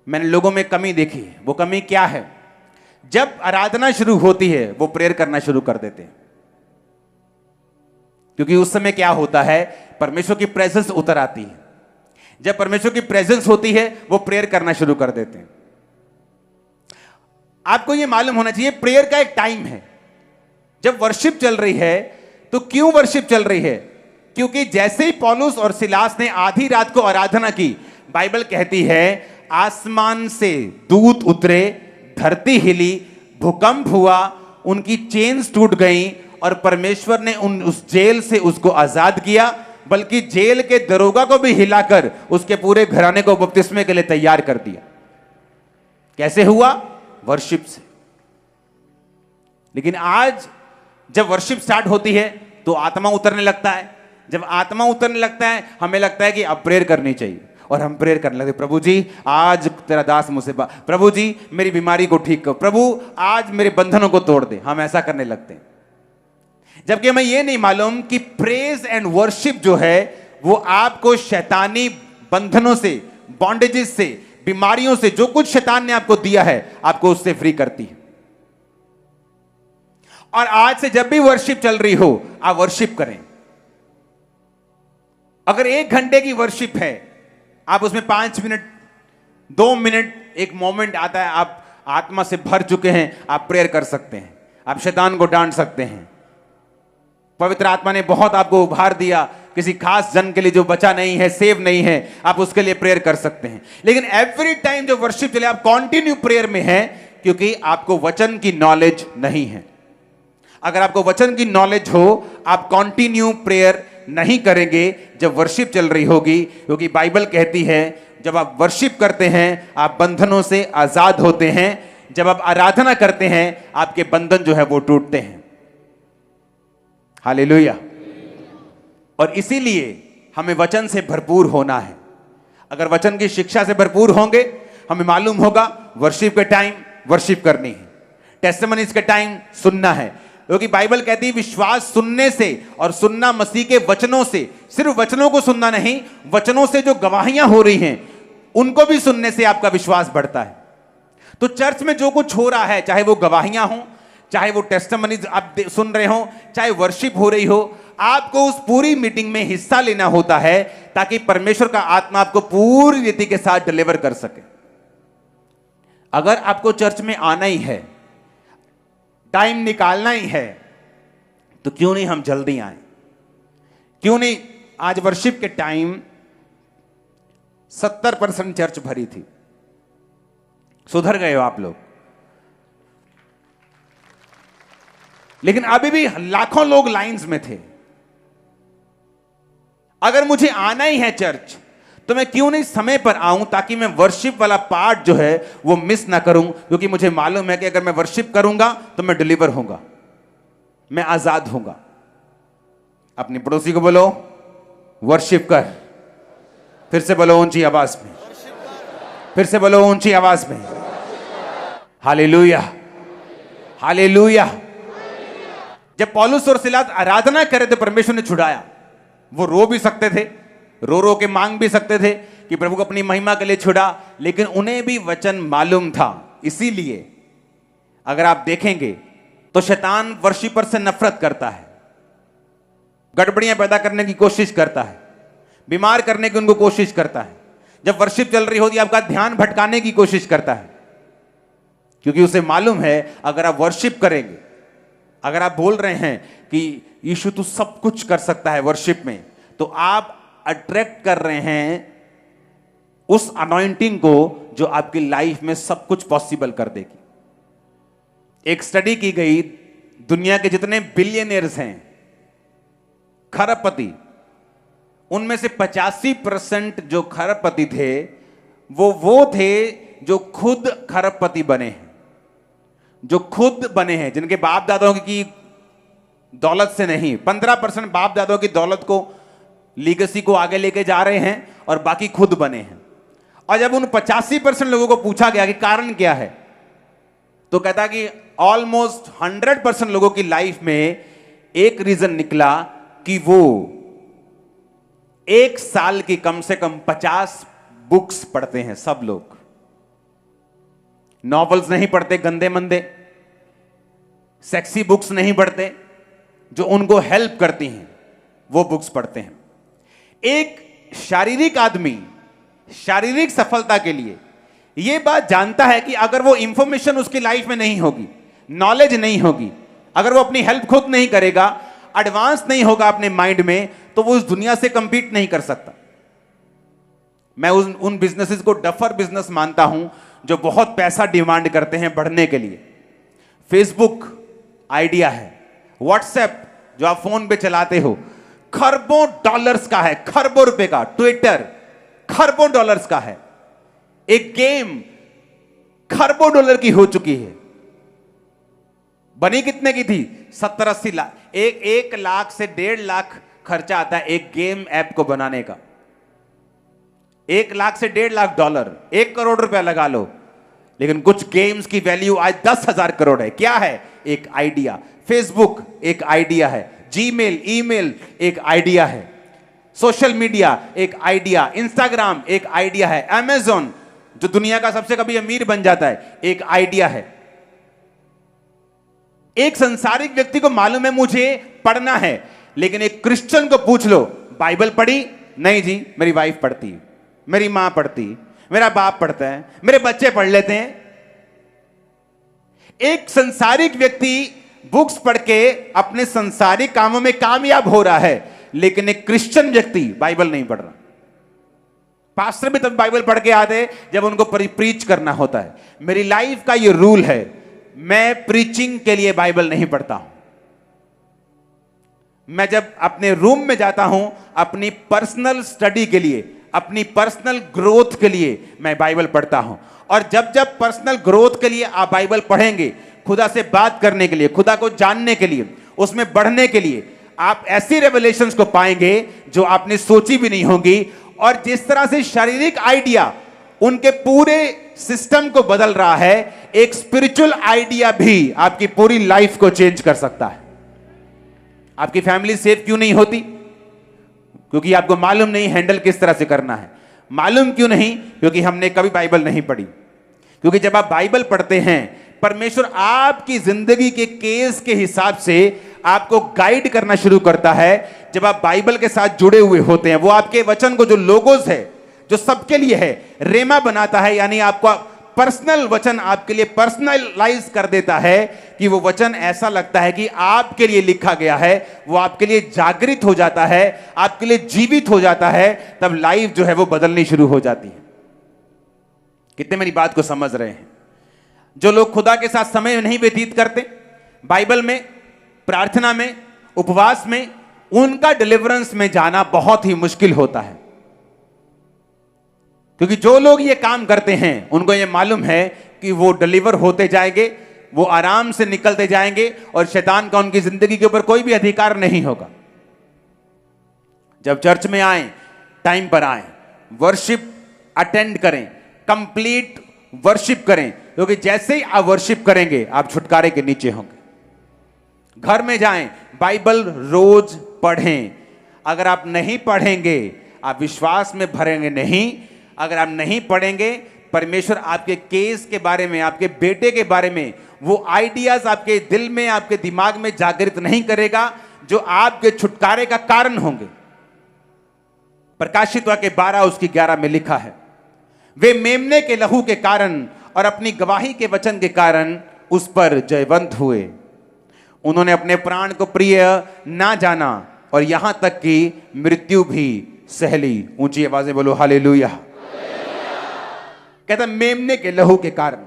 मैंने लोगों में कमी देखी है। वो कमी क्या है? जब आराधना शुरू होती है वो प्रेयर करना शुरू कर देते हैं, क्योंकि उस समय क्या होता है, परमेश्वर की प्रेजेंस उतर आती है। जब परमेश्वर की प्रेजेंस होती है वो प्रेयर करना शुरू कर देते हैं। आपको यह मालूम होना चाहिए, प्रेयर का एक टाइम है। जब वर्शिप चल रही है तो क्यों वर्शिप चल रही है? क्योंकि जैसे ही पौलुस और सिलास ने आधी रात को आराधना की, बाइबल कहती है आसमान से दूत उतरे, धरती हिली, भूकंप हुआ, उनकी चेन्स टूट गई और परमेश्वर ने उस जेल से उसको आजाद किया, बल्कि जेल के दरोगा को भी हिलाकर उसके पूरे घराने को बपतिस्मे के लिए तैयार कर दिया। कैसे हुआ? वर्शिप से। लेकिन आज जब वर्शिप स्टार्ट होती है तो आत्मा उतरने लगता है। जब आत्मा उतरने लगता है हमें लगता है कि अब प्रेयर करनी चाहिए और हम प्रेयर करने लगते, प्रभु जी आज तेरा दास मुझसे प्रभु जी मेरी बीमारी को ठीक करो, प्रभु आज मेरे बंधनों को तोड़ दे। हम ऐसा करने लगते हैं, जबकि हमें यह नहीं मालूम कि प्रेज एंड वर्शिप जो है वो आपको शैतानी बंधनों से, बॉन्डेजेस से, बीमारियों से, जो कुछ शैतान ने आपको दिया है, आपको उससे फ्री करती है। और आज से जब भी वर्शिप चल रही हो आप वर्शिप करें। अगर 1 घंटे की वर्शिप है, आप उसमें 5 मिनट, 2 मिनट, एक मोमेंट आता है, आप आत्मा से भर चुके हैं, आप प्रेयर कर सकते हैं, आप शैतान को डांट सकते हैं। पवित्र आत्मा ने बहुत आपको उभार दिया, किसी खास जन के लिए जो बचा नहीं है, सेव नहीं है, आप उसके लिए प्रेयर कर सकते हैं। लेकिन एवरी टाइम जो वर्शिप चले आप कंटिन्यू प्रेयर में हैं, क्योंकि आपको वचन की नॉलेज नहीं है। अगर आपको वचन की नॉलेज हो, आप कंटिन्यू प्रेयर नहीं करेंगे जब वर्शिप चल रही होगी, क्योंकि बाइबल कहती है जब आप वर्शिप करते हैं आप बंधनों से आजाद होते हैं। जब आप आराधना करते हैं आपके बंधन जो है वो टूटते हैं। हालेलुया। और इसीलिए हमें वचन से भरपूर होना है। अगर वचन की शिक्षा से भरपूर होंगे, हमें मालूम होगा वर्शिप के टाइम वर्शिप करनी है, टेस्टिमनीज के टाइम सुनना है, क्योंकि बाइबल कहती है विश्वास सुनने से और सुनना मसीह के वचनों से। सिर्फ वचनों को सुनना नहीं, वचनों से जो गवाहियां हो रही हैं उनको भी सुनने से आपका विश्वास बढ़ता है। तो चर्च में जो कुछ हो रहा है, चाहे वो गवाहियां हो, चाहे वो टेस्टिमनीज आप सुन रहे हो, चाहे वर्शिप हो रही हो, आपको उस पूरी मीटिंग में हिस्सा लेना होता है ताकि परमेश्वर का आत्मा आपको पूरी रीति के साथ डिलीवर कर सके। अगर आपको चर्च में आना ही है, टाइम निकालना ही है, तो क्यों नहीं हम जल्दी आए? क्यों नहीं? आज वर्शिप के टाइम 70% चर्च भरी थी। सुधर गए हो आप लोग, लेकिन अभी भी लाखों लोग लाइंस में थे। अगर मुझे आना ही है चर्च, तो मैं क्यों नहीं समय पर आऊं ताकि मैं वर्शिप वाला पार्ट जो है वो मिस ना करूं, क्योंकि मुझे मालूम है कि अगर मैं वर्शिप करूंगा तो मैं डिलीवर होऊंगा, मैं आजाद होऊंगा। अपनी पड़ोसी को बोलो वर्शिप कर। फिर से बोलो ऊंची आवाज में, फिर से बोलो ऊंची आवाज में, हालेलुया, हालेलुया। जब पौलुस और सिलास आराधना करे तो परमेश्वर ने छुड़ाया। वो रो भी सकते थे, रो रो के मांग भी सकते थे कि प्रभु को अपनी महिमा के लिए छुड़ा, लेकिन उन्हें भी वचन मालूम था। इसीलिए अगर आप देखेंगे तो शैतान वर्शिपर से नफरत करता है, गड़बड़ियां पैदा करने की कोशिश करता है, बीमार करने की उनको कोशिश करता है। जब वर्शिप चल रही होती है आपका ध्यान भटकाने की कोशिश करता है, क्योंकि उसे मालूम है अगर आप वर्शिप करेंगे, अगर आप बोल रहे हैं कि यीशु तू सब कुछ कर सकता है वर्शिप में, तो आप अट्रैक्ट कर रहे हैं उस अनॉइंटिंग को जो आपकी लाइफ में सब कुछ पॉसिबल कर देगी। एक स्टडी की गई, दुनिया के जितने बिलियनियर्स हैं, खरबपति, उनमें से 85% जो खरबपति थे वो थे जो खुद खरबपति बने हैं, जो खुद बने हैं, जिनके बाप दादाओं की दौलत से नहीं। 15% बाप दादाओं की दौलत को, लीगेसी को आगे लेके जा रहे हैं और बाकी खुद बने हैं। और जब उन 85% लोगों को पूछा गया कि कारण क्या है, तो कहता कि ऑलमोस्ट 100% लोगों की लाइफ में एक रीजन निकला कि वो एक साल की कम से कम 50 बुक्स पढ़ते हैं। सब लोग नॉवेल्स नहीं पढ़ते, गंदे मंदे सेक्सी बुक्स नहीं पढ़ते, जो उनको हेल्प करती हैं वो बुक्स पढ़ते हैं। एक शारीरिक आदमी शारीरिक सफलता के लिए यह बात जानता है कि अगर वो इंफॉर्मेशन उसकी लाइफ में नहीं होगी, नॉलेज नहीं होगी, अगर वो अपनी हेल्प खुद नहीं करेगा, एडवांस नहीं होगा अपने माइंड में, तो वो उस दुनिया से कंपीट नहीं कर सकता। मैं उन बिजनेसेस को डफर बिजनेस मानता हूं जो बहुत पैसा डिमांड करते हैं बढ़ने के लिए। फेसबुक आइडिया है, व्हाट्सएप जो आप फोन पे चलाते हो खरबों डॉलर्स का है, खरबों रुपए का, ट्विटर खरबों डॉलर्स का है, एक गेम खरबों डॉलर की हो चुकी है। बनी कितने की थी? 70-80 लाख। 1 लाख से 1.5 लाख खर्चा आता है एक गेम ऐप को बनाने का। 1 लाख से 1.5 लाख डॉलर, 1 करोड़ रुपया लगा लो, लेकिन कुछ गेम्स की वैल्यू आज 10,000 करोड़ है। क्या है? एक आइडिया। फेसबुक एक आइडिया है, जीमेल, ईमेल एक आइडिया है, सोशल मीडिया एक आइडिया, इंस्टाग्राम एक आइडिया है, अमेज़न जो दुनिया का सबसे कभी अमीर बन जाता है एक आइडिया है। एक संसारिक व्यक्ति को मालूम है मुझे पढ़ना है, लेकिन एक क्रिश्चियन को पूछ लो बाइबल पढ़ी? नहीं जी, मेरी वाइफ पढ़ती, मेरी मां पढ़ती, मेरा बाप पढ़ता है, मेरे बच्चे पढ़ लेते हैं। एक संसारिक व्यक्ति बुक्स पढ़ के अपने संसारिक कामों में कामयाब हो रहा है, लेकिन एक क्रिश्चियन व्यक्ति बाइबल नहीं पढ़ रहा। पास्टर भी तब बाइबल पढ़ के आते जब उनको प्रीच करना होता है। मेरी लाइफ का ये रूल है, मैं प्रीचिंग के लिए बाइबल नहीं पढ़ता हूं। मैं जब अपने रूम में जाता हूं अपनी पर्सनल स्टडी के लिए, अपनी पर्सनल ग्रोथ के लिए मैं बाइबल पढ़ता हूं। और जब जब पर्सनल ग्रोथ के लिए आप बाइबल पढ़ेंगे, खुदा से बात करने के लिए, खुदा को जानने के लिए, उसमें बढ़ने के लिए, आप ऐसी रेवलेशंस को पाएंगे जो आपने सोची भी नहीं होगी। और जिस तरह से शारीरिक आइडिया उनके पूरे सिस्टम को बदल रहा है। एक स्पिरिचुअल आइडिया भी आपकी पूरी लाइफ को चेंज कर सकता है। आपकी फैमिली सेफ क्यों नहीं होती? क्योंकि आपको मालूम नहीं हैंडल किस तरह से करना है। मालूम क्यों नहीं? क्योंकि हमने कभी बाइबल नहीं पढ़ी। क्योंकि जब आप बाइबल पढ़ते हैं, परमेश्वर आपकी जिंदगी के केस के हिसाब से आपको गाइड करना शुरू करता है। जब आप बाइबल के साथ जुड़े हुए होते हैं, वो आपके वचन को, जो लोगोस है, जो सबके लिए है, रेमा बनाता है, यानी आपका पर्सनल वचन आपके लिए पर्सनलाइज कर देता है कि वो वचन ऐसा लगता है कि आपके लिए लिखा गया है। वो आपके लिए जागृत हो जाता है, आपके लिए जीवित हो जाता है। तब लाइफ जो है वो बदलनी शुरू हो जाती है। कितने मेरी बात को समझ रहे हैं? जो लोग खुदा के साथ समय नहीं व्यतीत करते, बाइबल में, प्रार्थना में, उपवास में, उनका डिलीवरेंस में जाना बहुत ही मुश्किल होता है। क्योंकि जो लोग ये काम करते हैं, उनको ये मालूम है कि वो डिलीवर होते जाएंगे, वो आराम से निकलते जाएंगे और शैतान का उनकी जिंदगी के ऊपर कोई भी अधिकार नहीं होगा। जब चर्च में आए, टाइम पर आए, वर्शिप अटेंड करें, कंप्लीट वर्शिप करें, क्योंकि जैसे ही आप वर्शिप करेंगे आप छुटकारे के नीचे होंगे। घर में जाएं, बाइबल रोज पढ़ें। अगर आप नहीं पढ़ेंगे, आप विश्वास में भरेंगे नहीं। अगर आप नहीं पढ़ेंगे, परमेश्वर आपके केस के बारे में, आपके बेटे के बारे में वो आइडियाज आपके दिल में, आपके दिमाग में जागृत नहीं करेगा, जो आपके छुटकारे का कारण होंगे। प्रकाशित वाक्य 12 उसकी 11 में लिखा है, वे मेमने के लहू के कारण और अपनी गवाही के वचन के कारण उस पर जयवंत हुए। उन्होंने अपने प्राण को प्रिय ना जाना और यहां तक कि मृत्यु भी सह ली। ऊंची आवाजें बोलो हालेलुया। कहता मेमने के लहू के कारण।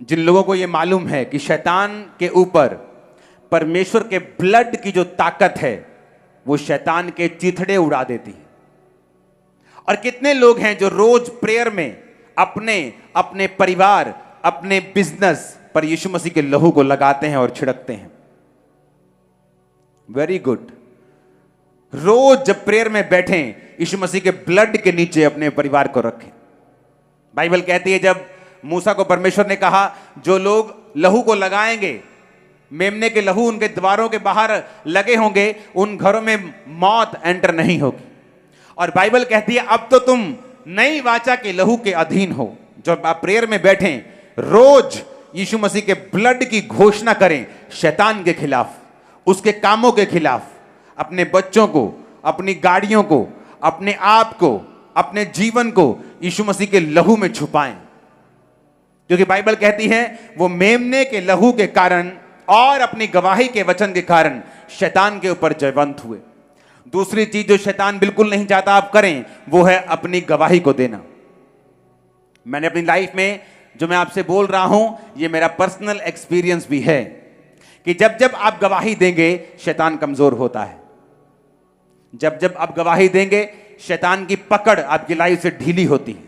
जिन लोगों को यह मालूम है कि शैतान के ऊपर परमेश्वर के ब्लड की जो ताकत है, वो शैतान के चिथड़े उड़ा देती है। और कितने लोग हैं जो रोज प्रेयर में अपने अपने परिवार, अपने बिजनेस पर यीशु मसीह के लहू को लगाते हैं और छिड़कते हैं। Very good. रोज जब प्रेयर में बैठें, यीशु मसीह के ब्लड के नीचे अपने परिवार को रखें। बाइबल कहती है, जब मूसा को परमेश्वर ने कहा, जो लोग लहू को लगाएंगे, मेमने के लहू उनके द्वारों के बाहर लगे होंगे, उन घरों में मौत एंटर नहीं होगी। और बाइबल कहती है, अब तो तुम नई वाचा के लहू के अधीन हो। जब आप प्रेयर में बैठें, रोज यीशु मसीह के ब्लड की घोषणा करें, शैतान के खिलाफ, उसके कामों के खिलाफ, अपने बच्चों को, अपनी गाड़ियों को, अपने आप को, अपने जीवन को यीशु मसीह के लहू में छुपाएं। क्योंकि बाइबल कहती है, वो मेमने के लहू के कारण और अपनी गवाही के वचन के कारण शैतान के ऊपर जयवंत हुए। दूसरी चीज जो शैतान बिल्कुल नहीं चाहता आप करें, वो है अपनी गवाही को देना। मैंने अपनी लाइफ में जो मैं आपसे बोल रहा हूं, ये मेरा पर्सनल एक्सपीरियंस भी है कि जब जब आप गवाही देंगे, शैतान कमजोर होता है। जब जब आप गवाही देंगे, शैतान की पकड़ आपकी लाइफ से ढीली होती है।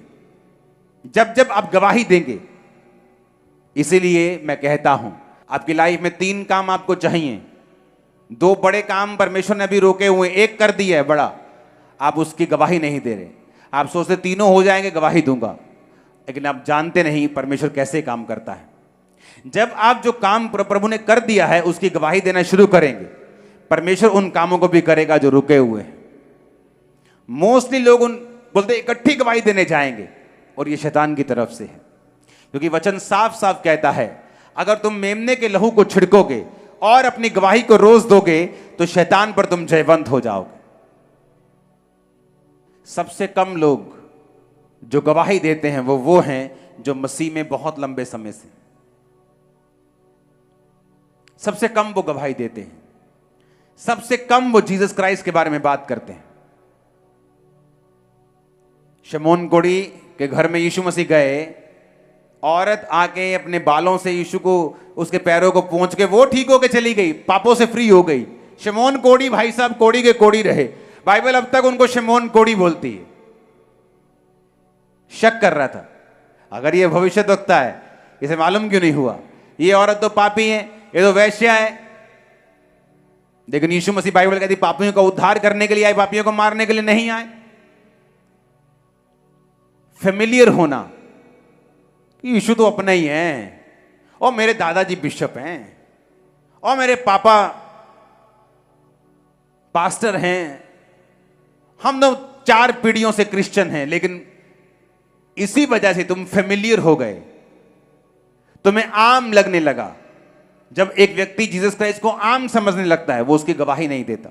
जब जब आप गवाही देंगे। इसीलिए मैं कहता हूं, आपकी लाइफ में 3 काम आपको चाहिए। 2 बड़े काम परमेश्वर ने अभी रोके हुए, एक कर दिया है बड़ा, आप उसकी गवाही नहीं दे रहे। आप सोचते तीनों हो जाएंगे, गवाही दूंगा, लेकिन आप जानते नहीं परमेश्वर कैसे काम करता है। जब आप जो काम प्रभु ने कर दिया है, उसकी गवाही देना शुरू करेंगे, परमेश्वर उन कामों को भी करेगा जो रुके हुए हैं। मोस्टली लोग उन बोलते इकट्ठी गवाही देने जाएंगे, और ये शैतान की तरफ से है। क्योंकि वचन साफ साफ कहता है, अगर तुम मेमने के लहू को छिड़कोगे और अपनी गवाही को रोज दोगे, तो शैतान पर तुम जयवंत हो जाओगे। सबसे कम लोग जो गवाही देते हैं वो हैं जो मसीह में बहुत लंबे समय से, सबसे कम वो गवाही देते हैं। सबसे कम वो जीसस क्राइस्ट के बारे में बात करते हैं। शमौन कोढ़ी के घर में यीशु मसीह गए, औरत आके अपने बालों से यीशु को, उसके पैरों को पोंछ के वो ठीक होके चली गई, पापों से फ्री हो गई। शमौन कोढ़ी भाई साहब कोढ़ी के कोढ़ी रहे। बाइबल अब तक उनको शमौन कोढ़ी बोलती है। शक कर रहा था, अगर ये भविष्यद्वक्ता है, इसे मालूम क्यों नहीं हुआ? ये औरत तो पापी है, ये तो वैश्या है। लेकिन यीशु मसीह बाइबल कहती पापियों का उद्धार करने के लिए आए, पापियों को मारने के लिए नहीं आए। फेमिलियर होना, यीशु तो अपना ही है, और मेरे दादाजी बिशप हैं, और मेरे पापा पास्टर हैं, हम तो 4 पीढ़ियों से क्रिश्चियन हैं। लेकिन इसी वजह से तुम फेमिलियर हो गए, तुम्हें आम लगने लगा। जब एक व्यक्ति जीसस क्राइस्ट को आम समझने लगता है, वो उसकी गवाही नहीं देता,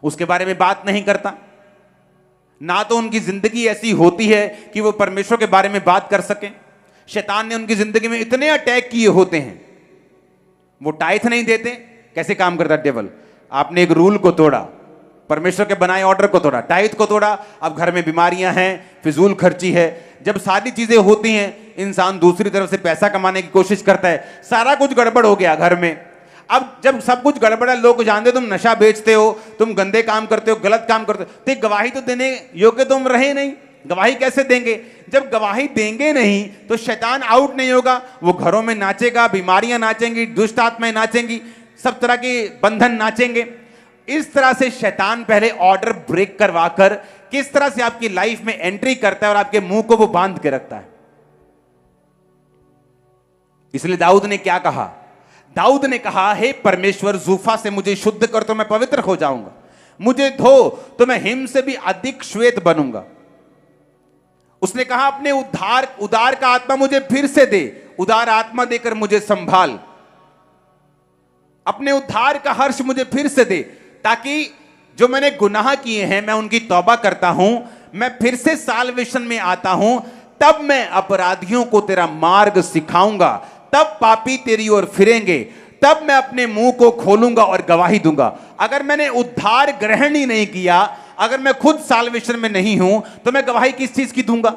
उसके बारे में बात नहीं करता, ना तो उनकी जिंदगी ऐसी होती है कि वो परमेश्वर के बारे में बात कर सकें। शैतान ने उनकी जिंदगी में इतने अटैक किए होते हैं, वो टाइथ नहीं देते। कैसे काम करता डेविल? आपने एक रूल को तोड़ा, परमेश्वर के बनाए ऑर्डर को तोड़ा, टाइथ को तोड़ा, अब घर में बीमारियां हैं, फिजूल खर्ची है। जब सारी चीजें होती हैं, इंसान दूसरी तरफ से पैसा कमाने की कोशिश करता है, सारा कुछ गड़बड़ हो गया घर में। अब जब सब कुछ गड़बड़ है, लोग जानते तुम नशा बेचते हो, तुम गंदे काम करते हो, गलत काम करते हो, तो गवाही तो देने योग्य तुम रहे नहीं। गवाही कैसे देंगे? जब गवाही देंगे नहीं तो शैतान आउट नहीं होगा, वो घरों में नाचेगा, बीमारियां नाचेंगी, दुष्ट आत्माएं नाचेंगी, सब तरह के बंधन नाचेंगे। इस तरह से शैतान पहले ऑर्डर ब्रेक करवाकर किस तरह से आपकी लाइफ में एंट्री करता है और आपके मुंह को वो बांध के रखता है। इसलिए दाऊद ने क्या कहा? दाऊद ने कहा, हे परमेश्वर, जूफा से मुझे शुद्ध कर तो मैं पवित्र हो जाऊंगा, मुझे धो तो मैं हिम से भी अधिक श्वेत बनूंगा। उसने कहा, अपने उदार का आत्मा मुझे फिर से दे, उदार आत्मा देकर मुझे संभाल, अपने उद्धार का हर्ष मुझे फिर से दे, ताकि जो मैंने गुनाह किए हैं मैं उनकी तौबा करता हूं, मैं फिर से साल्वेशन में आता हूं, तब मैं अपराधियों को तेरा मार्ग सिखाऊंगा, तब पापी तेरी ओर फिरेंगे, तब मैं अपने मुंह को खोलूंगा और गवाही दूंगा। अगर मैंने उद्धार ग्रहण ही नहीं किया, अगर मैं खुद साल्वेशन में नहीं हूं, तो मैं गवाही किस चीज की दूंगा?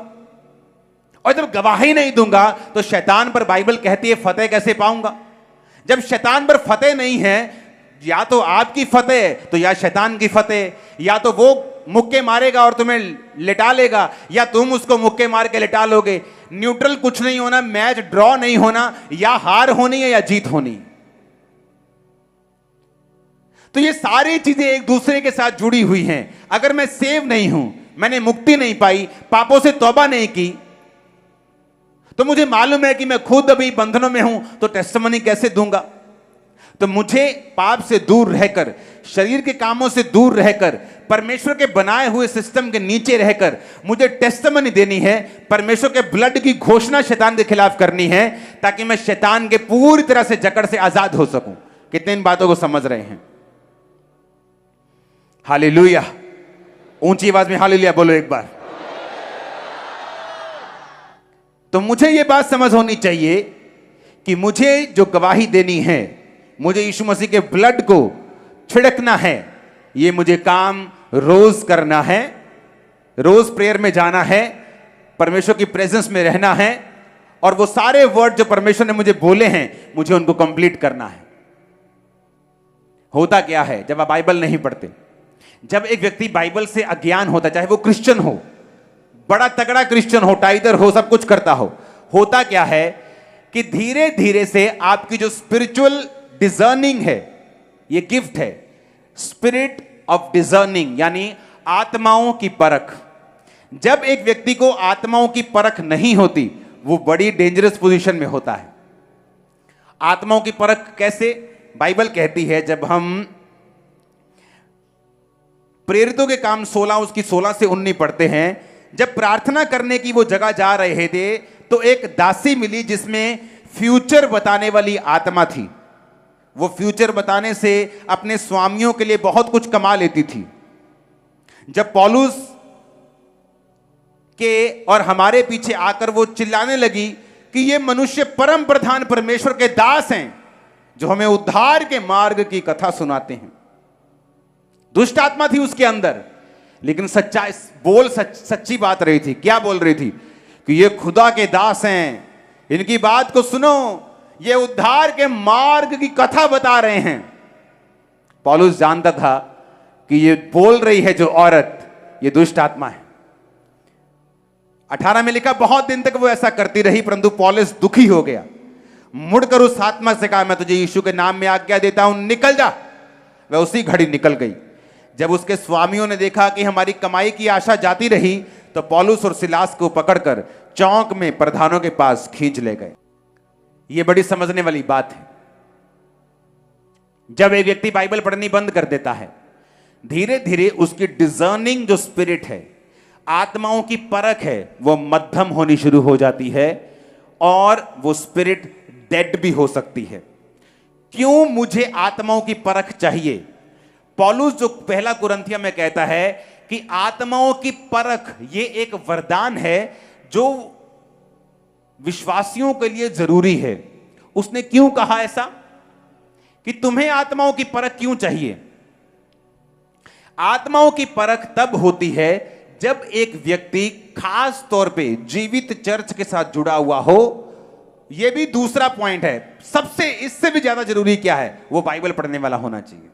और जब गवाही नहीं दूंगा तो शैतान पर बाइबल कहती है फतेह कैसे पाऊंगा? जब शैतान पर फतेह नहीं है, या तो आपकी फतेह तो या शैतान की फतेह, या तो वो मुक्के मारेगा और तुम्हें लिटा लेगा, या तुम उसको मुक्के मार के लिटा लोगे। न्यूट्रल कुछ नहीं होना, मैच ड्रॉ नहीं होना, या हार होनी है या जीत होनी। तो ये सारी चीजें एक दूसरे के साथ जुड़ी हुई हैं। अगर मैं सेव नहीं हूं, मैंने मुक्ति नहीं पाई, पापों से तौबा नहीं की, तो मुझे मालूम है कि मैं खुद अभी बंधनों में हूं, तो टेस्टिमनी कैसे दूंगा? तो मुझे पाप से दूर रहकर, शरीर के कामों से दूर रहकर, परमेश्वर के बनाए हुए सिस्टम के नीचे रहकर मुझे टेस्टिमनी देनी है, परमेश्वर के ब्लड की घोषणा शैतान के खिलाफ करनी है, ताकि मैं शैतान के पूरी तरह से जकड़ से आजाद हो सकूं। कितने इन बातों को समझ रहे हैं? हालेलुया! ऊंची आवाज में हालेलुया बोलो एक बार। तो मुझे यह बात समझ होनी चाहिए कि मुझे जो गवाही देनी है, मुझे यीशु मसीह के ब्लड को छिड़कना है, ये मुझे काम रोज करना है, रोज प्रेयर में जाना है, परमेश्वर की प्रेजेंस में रहना है, और वो सारे वर्ड जो परमेश्वर ने मुझे बोले हैं, मुझे उनको कंप्लीट करना है। होता क्या है जब आप बाइबल नहीं पढ़ते? जब एक व्यक्ति बाइबल से अज्ञान होता, चाहे वो क्रिश्चियन हो, बड़ा तगड़ा क्रिश्चियन हो, टाइदर हो, सब कुछ करता हो, होता क्या है कि धीरे धीरे से आपकी जो स्पिरिचुअल डिजर्निंग है, ये गिफ्ट है, स्पिरिट ऑफ डिजर्निंग, यानी आत्माओं की परख। जब एक व्यक्ति को आत्माओं की परख नहीं होती, वो बड़ी डेंजरस पोजीशन में होता है। आत्माओं की परख कैसे? बाइबल कहती है, जब हम प्रेरितों के काम 16 उसकी 16 से 19 पढ़ते हैं, जब प्रार्थना करने की वो जगह जा रहे थे, तो एक दासी मिली जिसमें फ्यूचर बताने वाली आत्मा थी। वो फ्यूचर बताने से अपने स्वामियों के लिए बहुत कुछ कमा लेती थी। जब पौलुस के और हमारे पीछे आकर वो चिल्लाने लगी कि ये मनुष्य परम प्रधान परमेश्वर के दास हैं, जो हमें उद्धार के मार्ग की कथा सुनाते हैं। दुष्ट आत्मा थी उसके अंदर, लेकिन सच्ची बात रही थी। क्या बोल रही थी? कि ये खुदा के दास हैं, इनकी बात को सुनो, ये उद्धार के मार्ग की कथा बता रहे हैं। पौलुस जानता था कि ये बोल रही है जो औरत, ये दुष्ट आत्मा है। 18 में लिखा, बहुत दिन तक वो ऐसा करती रही, परंतु पौलुस दुखी हो गया, मुड़कर उस आत्मा से कहा, मैं तुझे यीशु के नाम में आज्ञा देता हूं, निकल जा। वह उसी घड़ी निकल गई। जब उसके स्वामियों ने देखा कि हमारी कमाई की आशा जाती रही, तो पौलुस और सिलास को पकड़कर चौक में प्रधानों के पास खींच ले गए। यह बड़ी समझने वाली बात है। जब एक व्यक्ति बाइबल पढ़नी बंद कर देता है, धीरे धीरे उसकी डिजर्निंग जो स्पिरिट है, आत्माओं की परख है, वो मध्यम होनी शुरू हो जाती है और वो स्पिरिट डेड भी हो सकती है। क्यों मुझे आत्माओं की परख चाहिए? पौलुस जो पहला कुरिन्थिया में कहता है कि आत्माओं की परख ये एक वरदान है जो विश्वासियों के लिए जरूरी है। उसने क्यों कहा ऐसा कि तुम्हें आत्माओं की परख क्यों चाहिए? आत्माओं की परख तब होती है जब एक व्यक्ति खास तौर पे जीवित चर्च के साथ जुड़ा हुआ हो। यह भी दूसरा पॉइंट है। सबसे इससे भी ज्यादा जरूरी क्या है? वो बाइबल पढ़ने वाला होना चाहिए।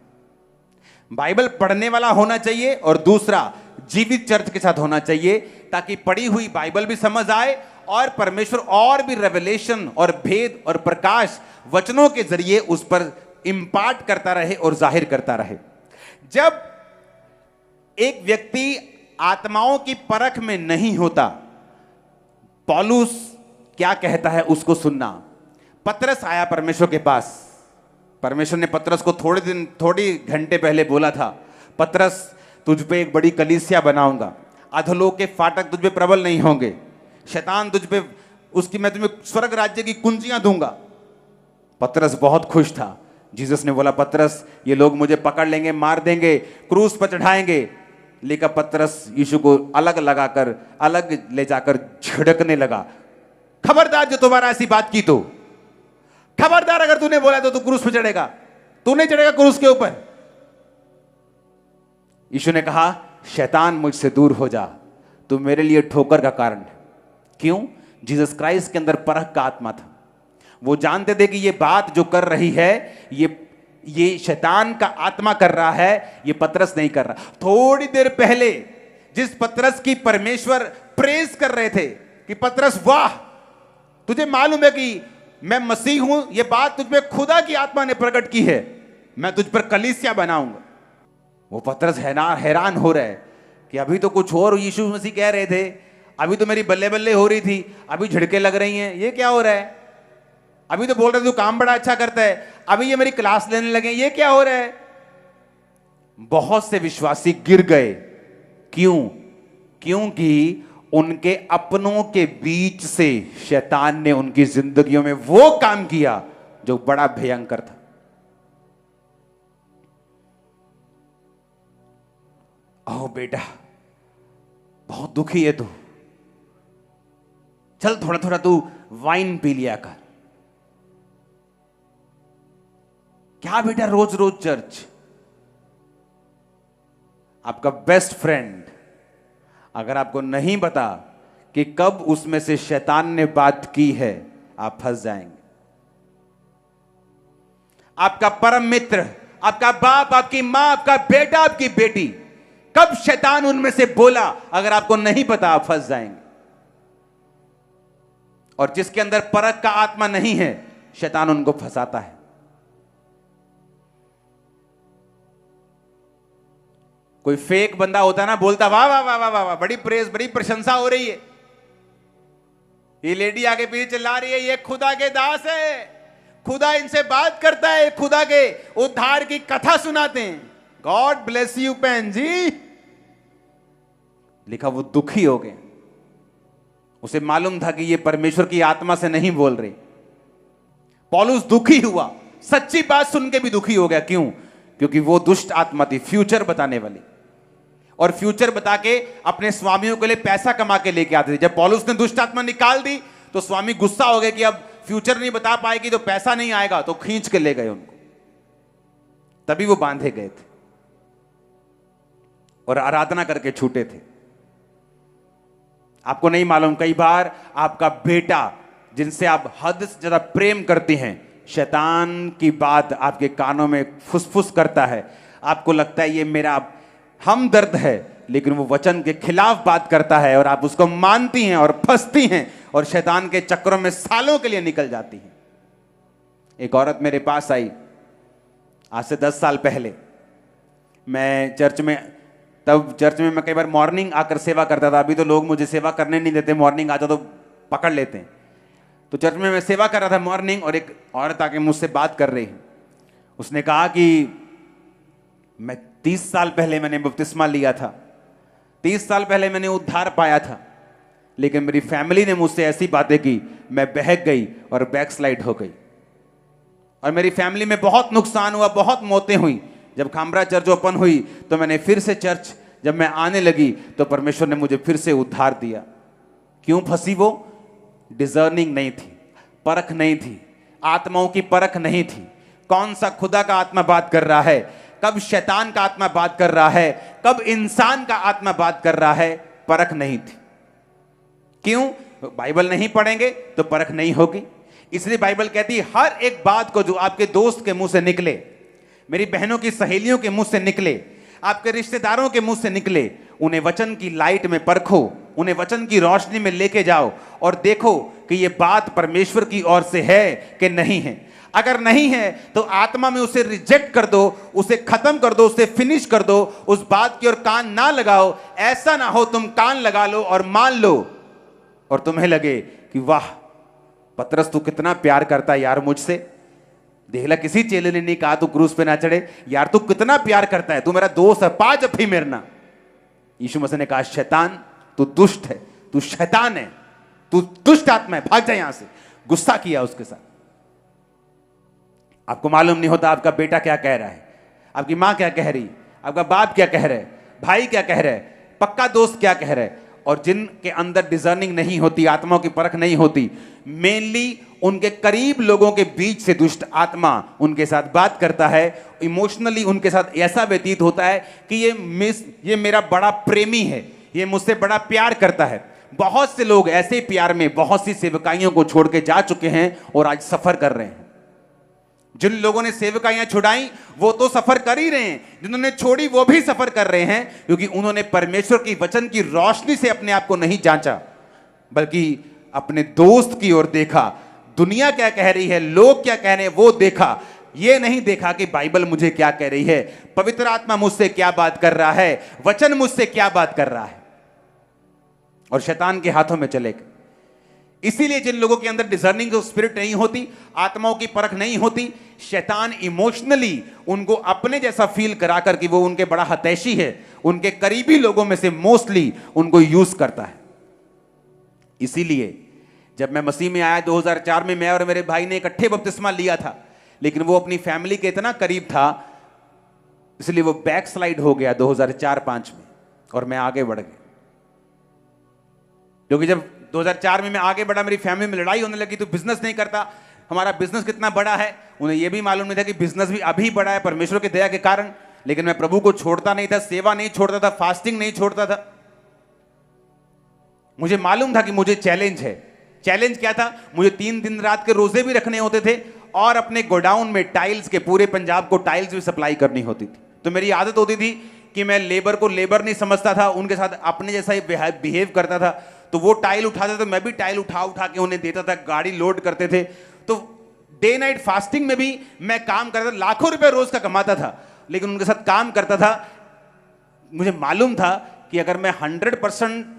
बाइबल पढ़ने वाला होना चाहिए और दूसरा जीवित चर्च के साथ होना चाहिए, ताकि पढ़ी हुई बाइबल भी समझ आए और परमेश्वर और भी रेवलेशन और भेद और प्रकाश वचनों के जरिए उस पर इंपार्ट करता रहे और जाहिर करता रहे। जब एक व्यक्ति आत्माओं की परख में नहीं होता, पौलुस क्या कहता है उसको सुनना। पतरस आया परमेश्वर के पास। परमेश्वर ने पतरस को थोड़ी घंटे पहले बोला था, पतरस तुझ पे एक बड़ी कलीसिया बनाऊंगा, अधोलोक के फाटक तुझ पे प्रबल नहीं होंगे, शैतान तुझ पे मैं तुम्हें स्वर्ग राज्य की कुंजियां दूंगा। पतरस बहुत खुश था। जीसस ने बोला, पतरस ये लोग मुझे पकड़ लेंगे, मार देंगे, क्रूस पर चढ़ाएंगे। लेकिन पतरस यीशु को अलग लगाकर अलग ले जाकर झिड़कने लगा। खबरदार जो तुम्हारा ऐसी बात की तो, खबरदार अगर तूने बोला तो तू क्रूस पे चढ़ेगा, तू नहीं चढ़ेगा क्रूस के ऊपर। यीशु ने कहा, शैतान मुझसे दूर हो जा, तू मेरे लिए ठोकर का कारण है। क्यों? जीसस क्राइस्ट के अंदर परख का आत्मा था। वो जानते थे कि ये बात जो कर रही है ये शैतान का आत्मा कर रहा है, ये पतरस नहीं कर रहा। थोड़ी देर पहले जिस पतरस की परमेश्वर प्रेज कर रहे थे कि पतरस वाह, तुझे मालूम है कि मैं मसीह हूं, ये बात तुझ पे खुदा की आत्मा ने प्रकट की है, मैं तुझ पर कलीसिया बनाऊंगा। वो पतरस हैरान हो रहा है कि अभी तो कुछ और यीशु मसीह कह रहे थे, अभी तो मेरी बल्ले बल्ले हो रही थी, अभी झिड़के लग रही हैं, ये क्या हो रहा है? अभी तो बोल रहे थे तू काम बड़ा अच्छा करता है, अभी ये मेरी क्लास लेने लगे, ये क्या हो रहा है? बहुत से विश्वासी गिर गए। क्यों? क्योंकि उनके अपनों के बीच से शैतान ने उनकी जिंदगियों में वो काम किया जो बड़ा भयंकर था। ओ बेटा, बहुत दुखी है तू, चल थोड़ा थोड़ा तू वाइन पी लिया कर। क्या बेटा रोज रोज चर्च? आपका बेस्ट फ्रेंड अगर आपको नहीं पता कि कब उसमें से शैतान ने बात की है, आप फंस जाएंगे। आपका परम मित्र, आपका बाप, आपकी मां, आपका बेटा, आपकी बेटी, कब शैतान उनमें से बोला, अगर आपको नहीं पता आप फंस जाएंगे। और जिसके अंदर परख का आत्मा नहीं है, शैतान उनको फंसाता है। कोई फेक बंदा होता ना, बोलता वाह वाह वाह वाह वाह, बड़ी प्रेज, बड़ी प्रशंसा हो रही है, ये लेडी आगे पीछे चिल्ला रही है, ये खुदा के दास है, खुदा इनसे बात करता है, खुदा के उद्धार की कथा सुनाते हैं। गॉड ब्लेस यू पेन जी। लिखा वो दुखी हो गए। उसे मालूम था कि ये परमेश्वर की आत्मा से नहीं बोल रही। पौलुस दुखी हुआ, सच्ची बात सुन के भी दुखी हो गया। क्यों? क्योंकि वो दुष्ट आत्मा थी, फ्यूचर बताने वाली, और फ्यूचर बता के अपने स्वामियों के लिए पैसा कमा के लेके आते थे। जब पौलुस ने दुष्ट आत्मा निकाल दी तो स्वामी गुस्सा हो गए कि अब फ्यूचर नहीं बता पाएगी तो पैसा नहीं आएगा, तो खींच के ले गए उनको। तभी वो बांधे गए थे और आराधना करके छूटे थे। आपको नहीं मालूम, कई बार आपका बेटा जिनसे आप हद से ज्यादा प्रेम करते हैं, शैतान की बात आपके कानों में फुसफुस करता है। आपको लगता है ये मेरा हमदर्द है, लेकिन वो वचन के खिलाफ बात करता है और आप उसको मानती हैं और फंसती हैं और शैतान के चक्करों में सालों के लिए निकल जाती हैं। एक औरत मेरे पास आई आज से 10 साल पहले। मैं चर्च में मैं कई बार मॉर्निंग आकर सेवा करता था। अभी तो लोग मुझे सेवा करने नहीं देते, मॉर्निंग आता तो पकड़ लेते हैं। तो चर्च में मैं सेवा कर रहा था मॉर्निंग, और एक औरत आके मुझसे बात कर रही है। उसने कहा कि मैं 30 साल पहले मैंने बपतिस्मा लिया था, 30 साल पहले मैंने उद्धार पाया था, लेकिन मेरी फैमिली ने मुझसे ऐसी बातें की, मैं बहक गई और बैकस्लाइड हो गई, और मेरी फैमिली में बहुत नुकसान हुआ, बहुत मौतें हुई। जब खामरा चर्च ओपन हुई तो मैंने फिर से चर्च जब मैं आने लगी तो परमेश्वर ने मुझे फिर से उद्धार दिया। क्यों फंसी वो? डिजर्निंग नहीं थी, परख नहीं थी, आत्माओं की परख नहीं थी। कौन सा खुदा का आत्मा बात कर रहा है, कब शैतान का आत्मा बात कर रहा है, कब इंसान का आत्मा बात कर रहा है, परख नहीं थी। क्यों? बाइबल नहीं पढ़ेंगे तो परख नहीं होगी। इसलिए बाइबल कहती है हर एक बात को जो आपके दोस्त के मुंह से निकले, मेरी बहनों की सहेलियों के मुंह से निकले, आपके रिश्तेदारों के मुंह से निकले, उन्हें वचन की लाइट में परखो, उन्हें वचन की रोशनी में लेके जाओ और देखो कि यह बात परमेश्वर की ओर से है कि नहीं है। अगर नहीं है तो आत्मा में उसे रिजेक्ट कर दो, उसे खत्म कर दो, उसे फिनिश कर दो, उस बात की ओर कान ना लगाओ। ऐसा ना हो तुम कान लगा लो और मान लो और तुम्हें लगे कि वाह पतरस तू कितना प्यार करता है यार मुझसे। देखला किसी चेले ने नहीं कहा तू क्रूस पे ना चढ़े, यार तू कितना प्यार करता है, तू मेरा दोस्त है, पा जफ्फी मेरना। यीशु मसीह ने कहा शैतान तू दुष्ट है, तू शैतान है, तू दुष्ट आत्मा है, भाग जा यहां से। गुस्सा किया उसके साथ। आपको मालूम नहीं होता आपका बेटा क्या कह रहा है, आपकी मां क्या कह रही, आपका बाप क्या कह रहा है, भाई क्या कह रहा है, पक्का दोस्त क्या कह रहा है। और जिनके अंदर डिजर्निंग नहीं होती, आत्माओं की परख नहीं होती, मेनली उनके करीब लोगों के बीच से दुष्ट आत्मा उनके साथ बात करता है। इमोशनली उनके साथ ऐसा व्यतीत होता है कि ये मेरा बड़ा प्रेमी है, ये मुझसे बड़ा प्यार करता है। बहुत से लोग ऐसे प्यार में बहुत सी सेवकाइयों को छोड़ के जा चुके हैं और आज सफर कर रहे हैं। जिन लोगों ने सेवकाइयां छुड़ाई वो तो सफर कर ही रहे हैं, जिन्होंने छोड़ी वो भी सफर कर रहे हैं, क्योंकि उन्होंने परमेश्वर की वचन की रोशनी से अपने आप को नहीं जांचा, बल्कि अपने दोस्त की ओर देखा। दुनिया क्या कह रही है, लोग क्या कह रहे हैं वो देखा, ये नहीं देखा कि बाइबल मुझे क्या कह रही है, पवित्र आत्मा मुझसे क्या बात कर रहा है, वचन मुझसे क्या बात कर रहा है, और शैतान के हाथों में चले गए। इसीलिए जिन लोगों के अंदर डिजर्निंग स्पिरिट नहीं होती, आत्माओं की परख नहीं होती, शैतान इमोशनली उनको अपने जैसा फील कराकर कि वो उनके बड़ा हतैशी है, उनके करीबी लोगों में से मोस्टली उनको यूज करता है। इसीलिए जब मैं मसीह में आया 2004 में, मैं और मेरे भाई ने इकट्ठे बपतिस्मा लिया था, लेकिन वो अपनी फैमिली के इतना करीब था इसलिए वो बैक स्लाइड हो गया 2004-5 में, और मैं आगे बढ़ गया। क्योंकि जब 2004 में मैं आगे बढ़ा, मेरी फैमिली में लड़ाई होने लगी, तो बिजनेस नहीं करता, हमारा बिजनेस कितना बड़ा है उन्हें यह भी मालूम नहीं था कि बिजनेस भी अभी बड़ा है परमेश्वर की दया के कारण। लेकिन मैं प्रभु को छोड़ता नहीं था, सेवा नहीं छोड़ता था, फास्टिंग नहीं छोड़ता था। मुझे मालूम था कि मुझे चैलेंज है। चैलेंज क्या था? मुझे 3 दिन रात के रोजे भी रखने होते थे और अपने गोडाउन में टाइल्स के, पूरे पंजाब को टाइल्स भी सप्लाई करनी होती थी। तो मेरी आदत होती थी कि मैं लेबर को लेबर नहीं समझता था, उनके साथ अपने जैसा ही बिहेव करता था। तो वो टाइल उठाते तो मैं भी टाइल उठा उठा के उन्हें देता था, गाड़ी लोड करते थे। तो डे नाइट फास्टिंग में भी मैं काम करता था, लाखों रुपए रोज का कमाता था, लेकिन उनके साथ काम करता था। मुझे मालूम था कि अगर मैं 100%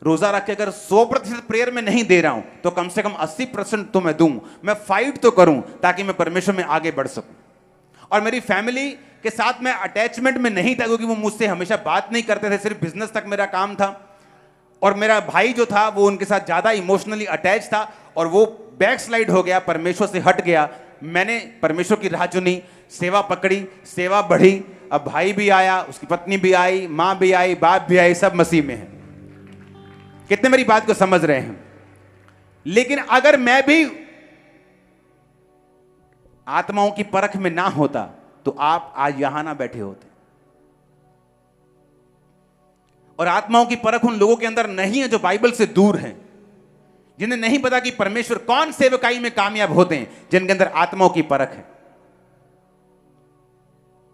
रोजा रख के अगर 100% प्रेयर में नहीं दे रहा हूं तो कम से कम 80% तो मैं दूं, मैं फाइट तो करूं ताकि मैं परमेश्वर में आगे बढ़ सकूं। और मेरी फैमिली के साथ मैं अटैचमेंट में नहीं था, क्योंकि वो मुझसे हमेशा बात नहीं करते थे, सिर्फ बिजनेस तक मेरा काम था। और मेरा भाई जो था वो उनके साथ ज्यादा इमोशनली अटैच था और वो बैक स्लाइड हो गया, परमेश्वर से हट गया। मैंने परमेश्वर की राह चुनी, सेवा पकड़ी, सेवा बढ़ी। अब भाई भी आया, उसकी पत्नी भी आई, मां भी आई, बाप भी आई, सब मसीह में है। कितने मेरी बात को समझ रहे हैं? लेकिन अगर मैं भी आत्माओं की परख में ना होता तो आप आज यहां ना बैठे होते। और आत्माओं की परख उन लोगों के अंदर नहीं है जो बाइबल से दूर हैं, जिन्हें नहीं पता कि परमेश्वर कौन सेवकाई में कामयाब होते हैं, जिनके अंदर आत्माओं की परख है।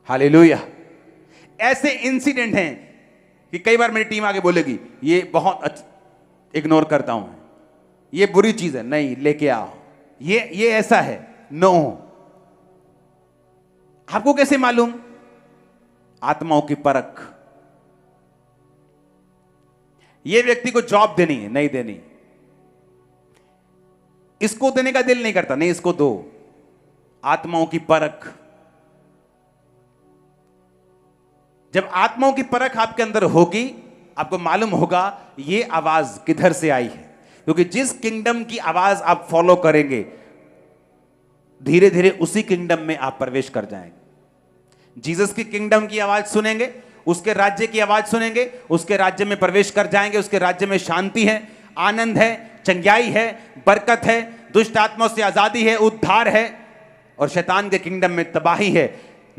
हालेलुया। ऐसे इंसिडेंट हैं कि कई बार मेरी टीम आगे बोलेगी ये बहुत इग्नोर करता हूं, ये बुरी चीज है, नहीं लेके आओ, ये ऐसा है, नो। आपको कैसे मालूम? आत्माओं की परख। ये व्यक्ति को जॉब देनी है, नहीं देनी, इसको देने का दिल नहीं करता, नहीं इसको दो। आत्माओं की परख। जब आत्माओं की परख आपके अंदर होगी, आपको मालूम होगा ये आवाज किधर से आई है, क्योंकि जिस किंगडम की आवाज आप फॉलो करेंगे, धीरे धीरे उसी किंगडम में आप प्रवेश कर जाएंगे। जीसस की किंगडम की आवाज सुनेंगे, उसके राज्य की आवाज सुनेंगे, उसके राज्य में प्रवेश कर जाएंगे। उसके राज्य में शांति है, आनंद है, चंगाई है, बरकत है, दुष्ट आत्माओं से आजादी है, उद्धार है। और शैतान के किंगडम में तबाही है,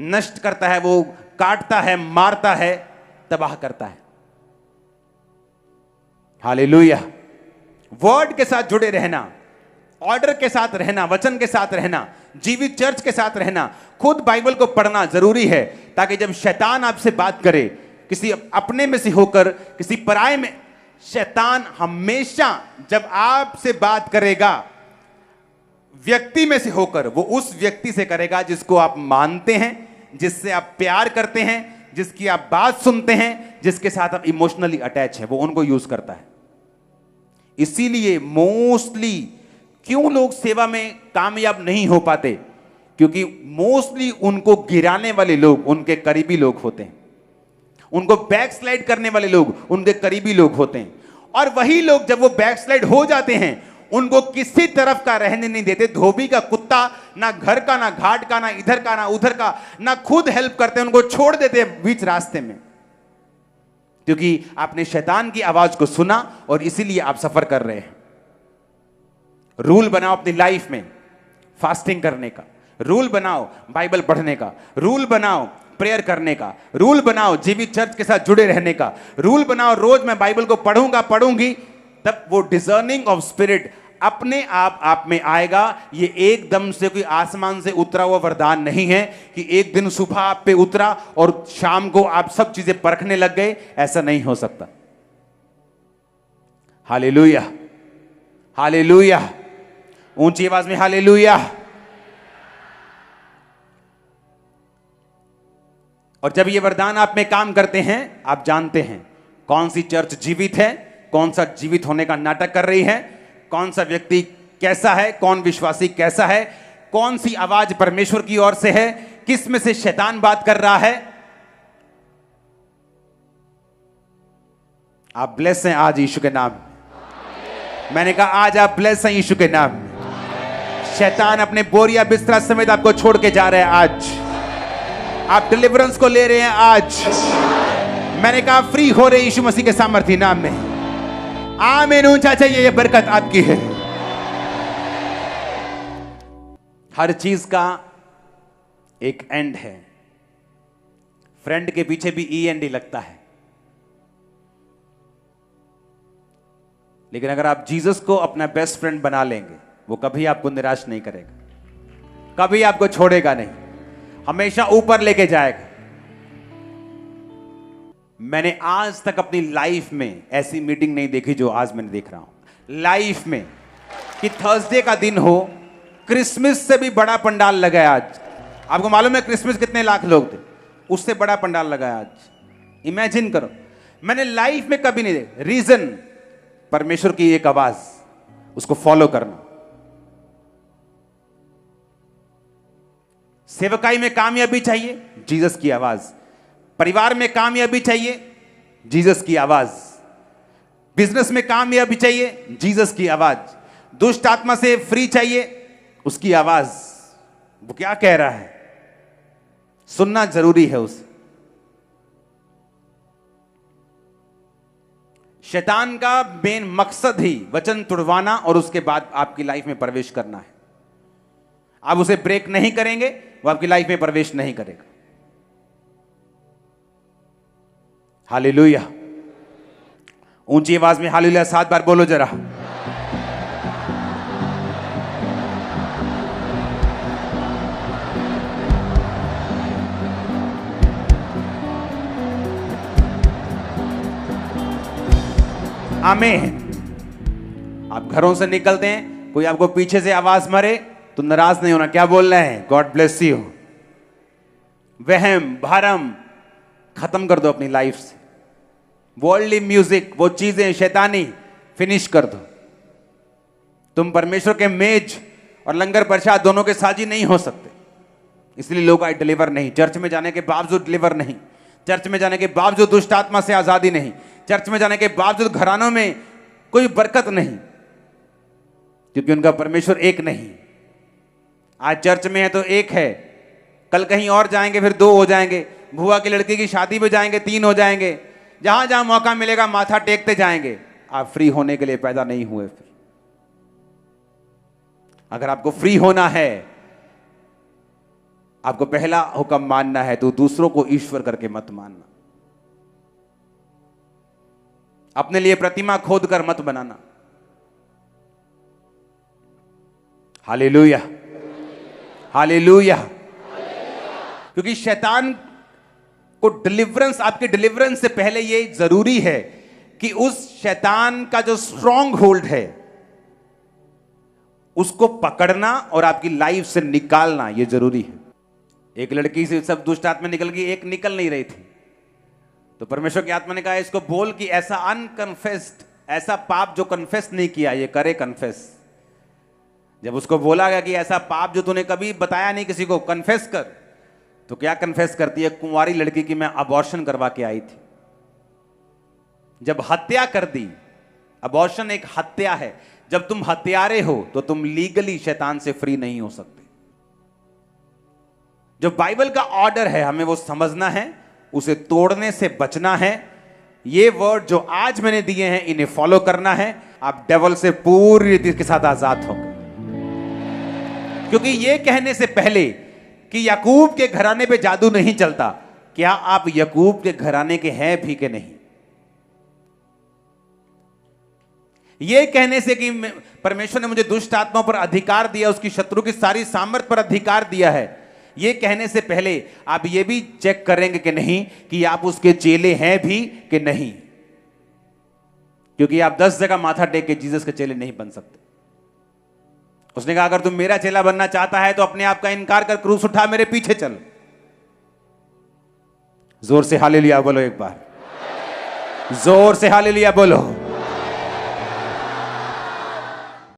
नष्ट करता है, वो काटता है, मारता है, तबाह करता है। हालेलुया। वर्ड के साथ जुड़े रहना, ऑर्डर के साथ रहना, वचन के साथ रहना, जीवित चर्च के साथ रहना, खुद बाइबल को पढ़ना जरूरी है, ताकि जब शैतान आपसे बात करे, किसी अपने में से होकर किसी पराये में, शैतान हमेशा जब आपसे बात करेगा व्यक्ति में से होकर, वो उस व्यक्ति से करेगा जिसको आप मानते हैं, जिससे आप प्यार करते हैं, जिसकी आप बात सुनते हैं, जिसके साथ आप इमोशनली अटैच हैं, वो उनको यूज करता है। इसीलिए मोस्टली क्यों लोग सेवा में कामयाब नहीं हो पाते, क्योंकि मोस्टली उनको गिराने वाले लोग उनके करीबी लोग होते हैं, उनको बैकस्लाइड करने वाले लोग उनके करीबी लोग होते हैं। और वही लोग जब वो बैकस्लाइड हो जाते हैं, उनको किसी तरफ का रहने नहीं देते। धोबी का कुत्ता, ना घर का, ना घाट का, ना इधर का, ना उधर का, ना खुद हेल्प करते, उनको छोड़ देते हैं बीच रास्ते में, क्योंकि आपने शैतान की आवाज को सुना और इसीलिए आप सफर कर रहे हैं। रूल बनाओ अपनी लाइफ में, फास्टिंग करने का रूल बनाओ, बाइबल पढ़ने का रूल बनाओ, प्रेयर करने का रूल बनाओ, जीवित चर्च के साथ जुड़े रहने का रूल बनाओ। रोज मैं बाइबल को पढ़ूंगा, पढ़ूंगी, तब वो डिजर्निंग ऑफ स्पिरिट अपने आप में आएगा। ये एकदम से कोई आसमान से उतरा हुआ वरदान नहीं है कि एक दिन सुबह आप पे उतरा और शाम को आप सब चीजें परखने लग गए। ऐसा नहीं हो सकता। हालेलुया, हालेलुया, ऊंची आवाज में हालेलुया। और जब ये वरदान आप में काम करते हैं, आप जानते हैं कौन सी चर्च जीवित है, कौन सा जीवित होने का नाटक कर रही है, कौन सा व्यक्ति कैसा है, कौन विश्वासी कैसा है, कौन सी आवाज परमेश्वर की ओर से है, किस में से शैतान बात कर रहा है। आप ब्लेस हैं आज यीशु के नाम। मैंने कहा आज आप ब्लेस हैं यीशु के नाम। शैतान अपने बोरिया बिस्तरा समेत आपको छोड़ के जा रहे हैं। आज आप डिलीवरेंस को ले रहे हैं। आज मैंने कहा फ्री हो रहे यीशु मसीह के सामर्थी नाम में। आमीन। ऊंचा चाहिए, ये बरकत आपकी है। हर चीज का एक एंड है। फ्रेंड के पीछे भी END लगता है, लेकिन अगर आप जीसस को अपना बेस्ट फ्रेंड बना लेंगे, वो कभी आपको निराश नहीं करेगा, कभी आपको छोड़ेगा नहीं, हमेशा ऊपर लेके जाएगा। मैंने आज तक अपनी लाइफ में ऐसी मीटिंग नहीं देखी जो आज मैंने देख रहा हूं लाइफ में, कि थर्सडे का दिन हो, क्रिसमस से भी बड़ा पंडाल लगा है आज। आपको मालूम है क्रिसमस कितने लाख लोग थे, उससे बड़ा पंडाल लगा है आज। इमेजिन करो, मैंने लाइफ में कभी नहीं देखा। रीजन परमेश्वर की एक आवाज, उसको फॉलो करना। सेवकाई में कामयाबी चाहिए, जीसस की आवाज। परिवार में कामयाबी चाहिए, जीसस की आवाज। बिजनेस में कामयाबी चाहिए, जीसस की आवाज। दुष्ट आत्मा से फ्री चाहिए, उसकी आवाज। वो क्या कह रहा है, सुनना जरूरी है उसे। शैतान का मेन मकसद ही वचन तुड़वाना और उसके बाद आपकी लाइफ में प्रवेश करना है। आप उसे ब्रेक नहीं करेंगे, वो आपकी लाइफ में प्रवेश नहीं करेगा। हालेलुया। ऊंची आवाज में हालेलुया 7 बार बोलो जरा। आमीन। आप घरों से निकलते हैं, कोई आपको पीछे से आवाज मारे तो नाराज नहीं होना। क्या बोल रहे हैं? God bless you. वहम भरम खत्म कर दो अपनी लाइफ से। वर्ल्डली म्यूजिक, वो चीजें शैतानी, फिनिश कर दो। तुम परमेश्वर के मेज और लंगर प्रसाद दोनों के साझी नहीं हो सकते। इसलिए लोग आज डिलीवर नहीं, चर्च में जाने के बावजूद डिलीवर नहीं, चर्च में जाने के बावजूद दुष्ट आत्मा से आजादी नहीं, चर्च में जाने के बावजूद घरानों में कोई बरकत नहीं, क्योंकि उनका परमेश्वर एक नहीं। आज चर्च में है तो एक है, कल कहीं और जाएंगे फिर दो हो जाएंगे, बुआ की लड़की की शादी में जाएंगे तीन हो जाएंगे, जहां जहां मौका मिलेगा माथा टेकते जाएंगे। आप फ्री होने के लिए पैदा नहीं हुए। फिर अगर आपको फ्री होना है, आपको पहला हुक्म मानना है तो दूसरों को ईश्वर करके मत मानना। अपने लिए प्रतिमा खोद कर मत बनाना। Hallelujah, hallelujah. क्योंकि शैतान को डिलीवरेंस, आपके डिलीवरेंस से पहले यह जरूरी है कि उस शैतान का जो स्ट्रॉन्ग होल्ड है उसको पकड़ना और आपकी लाइफ से निकालना, यह जरूरी है। एक लड़की से सब दुष्ट आत्मा निकल गई, एक निकल नहीं रही थी। तो परमेश्वर की आत्मा ने कहा इसको बोल कि ऐसा अनकन्फेस्ड, ऐसा पाप जो कन्फेस नहीं किया ये करे कन्फेस। जब उसको बोला गया कि ऐसा पाप जो तूने कभी बताया नहीं किसी को, कन्फेस कर, तो क्या कन्फेस करती है? कुंवारी लड़की की मैं अबॉर्शन करवा के आई थी। जब हत्या कर दी, अबॉर्शन एक हत्या है, जब तुम हत्यारे हो तो तुम लीगली शैतान से फ्री नहीं हो सकते। जो बाइबल का ऑर्डर है हमें वो समझना है, उसे तोड़ने से बचना है। ये वर्ड जो आज मैंने दिए हैं इन्हें फॉलो करना है। आप डेविल से पूरी रीति के साथ आजाद होंगे। क्योंकि ये कहने से पहले कि याकूब के घराने पे जादू नहीं चलता, क्या आप याकूब के घराने के हैं भी कि नहीं? यह कहने से कि परमेश्वर ने मुझे दुष्ट आत्माओं पर अधिकार दिया, उसकी शत्रु की सारी सामर्थ पर अधिकार दिया है, यह कहने से पहले आप यह भी चेक करेंगे कि नहीं कि आप उसके चेले हैं भी कि नहीं। क्योंकि आप 10 जगह माथा टेक के जीसस के चेले नहीं बन सकते। उसने कहा अगर तुम मेरा चेला बनना चाहता है तो अपने आप का इनकार कर, क्रूस उठा, मेरे पीछे चल। जोर से हालेलुया बोलो एक बार, जोर से हालेलुया बोलो।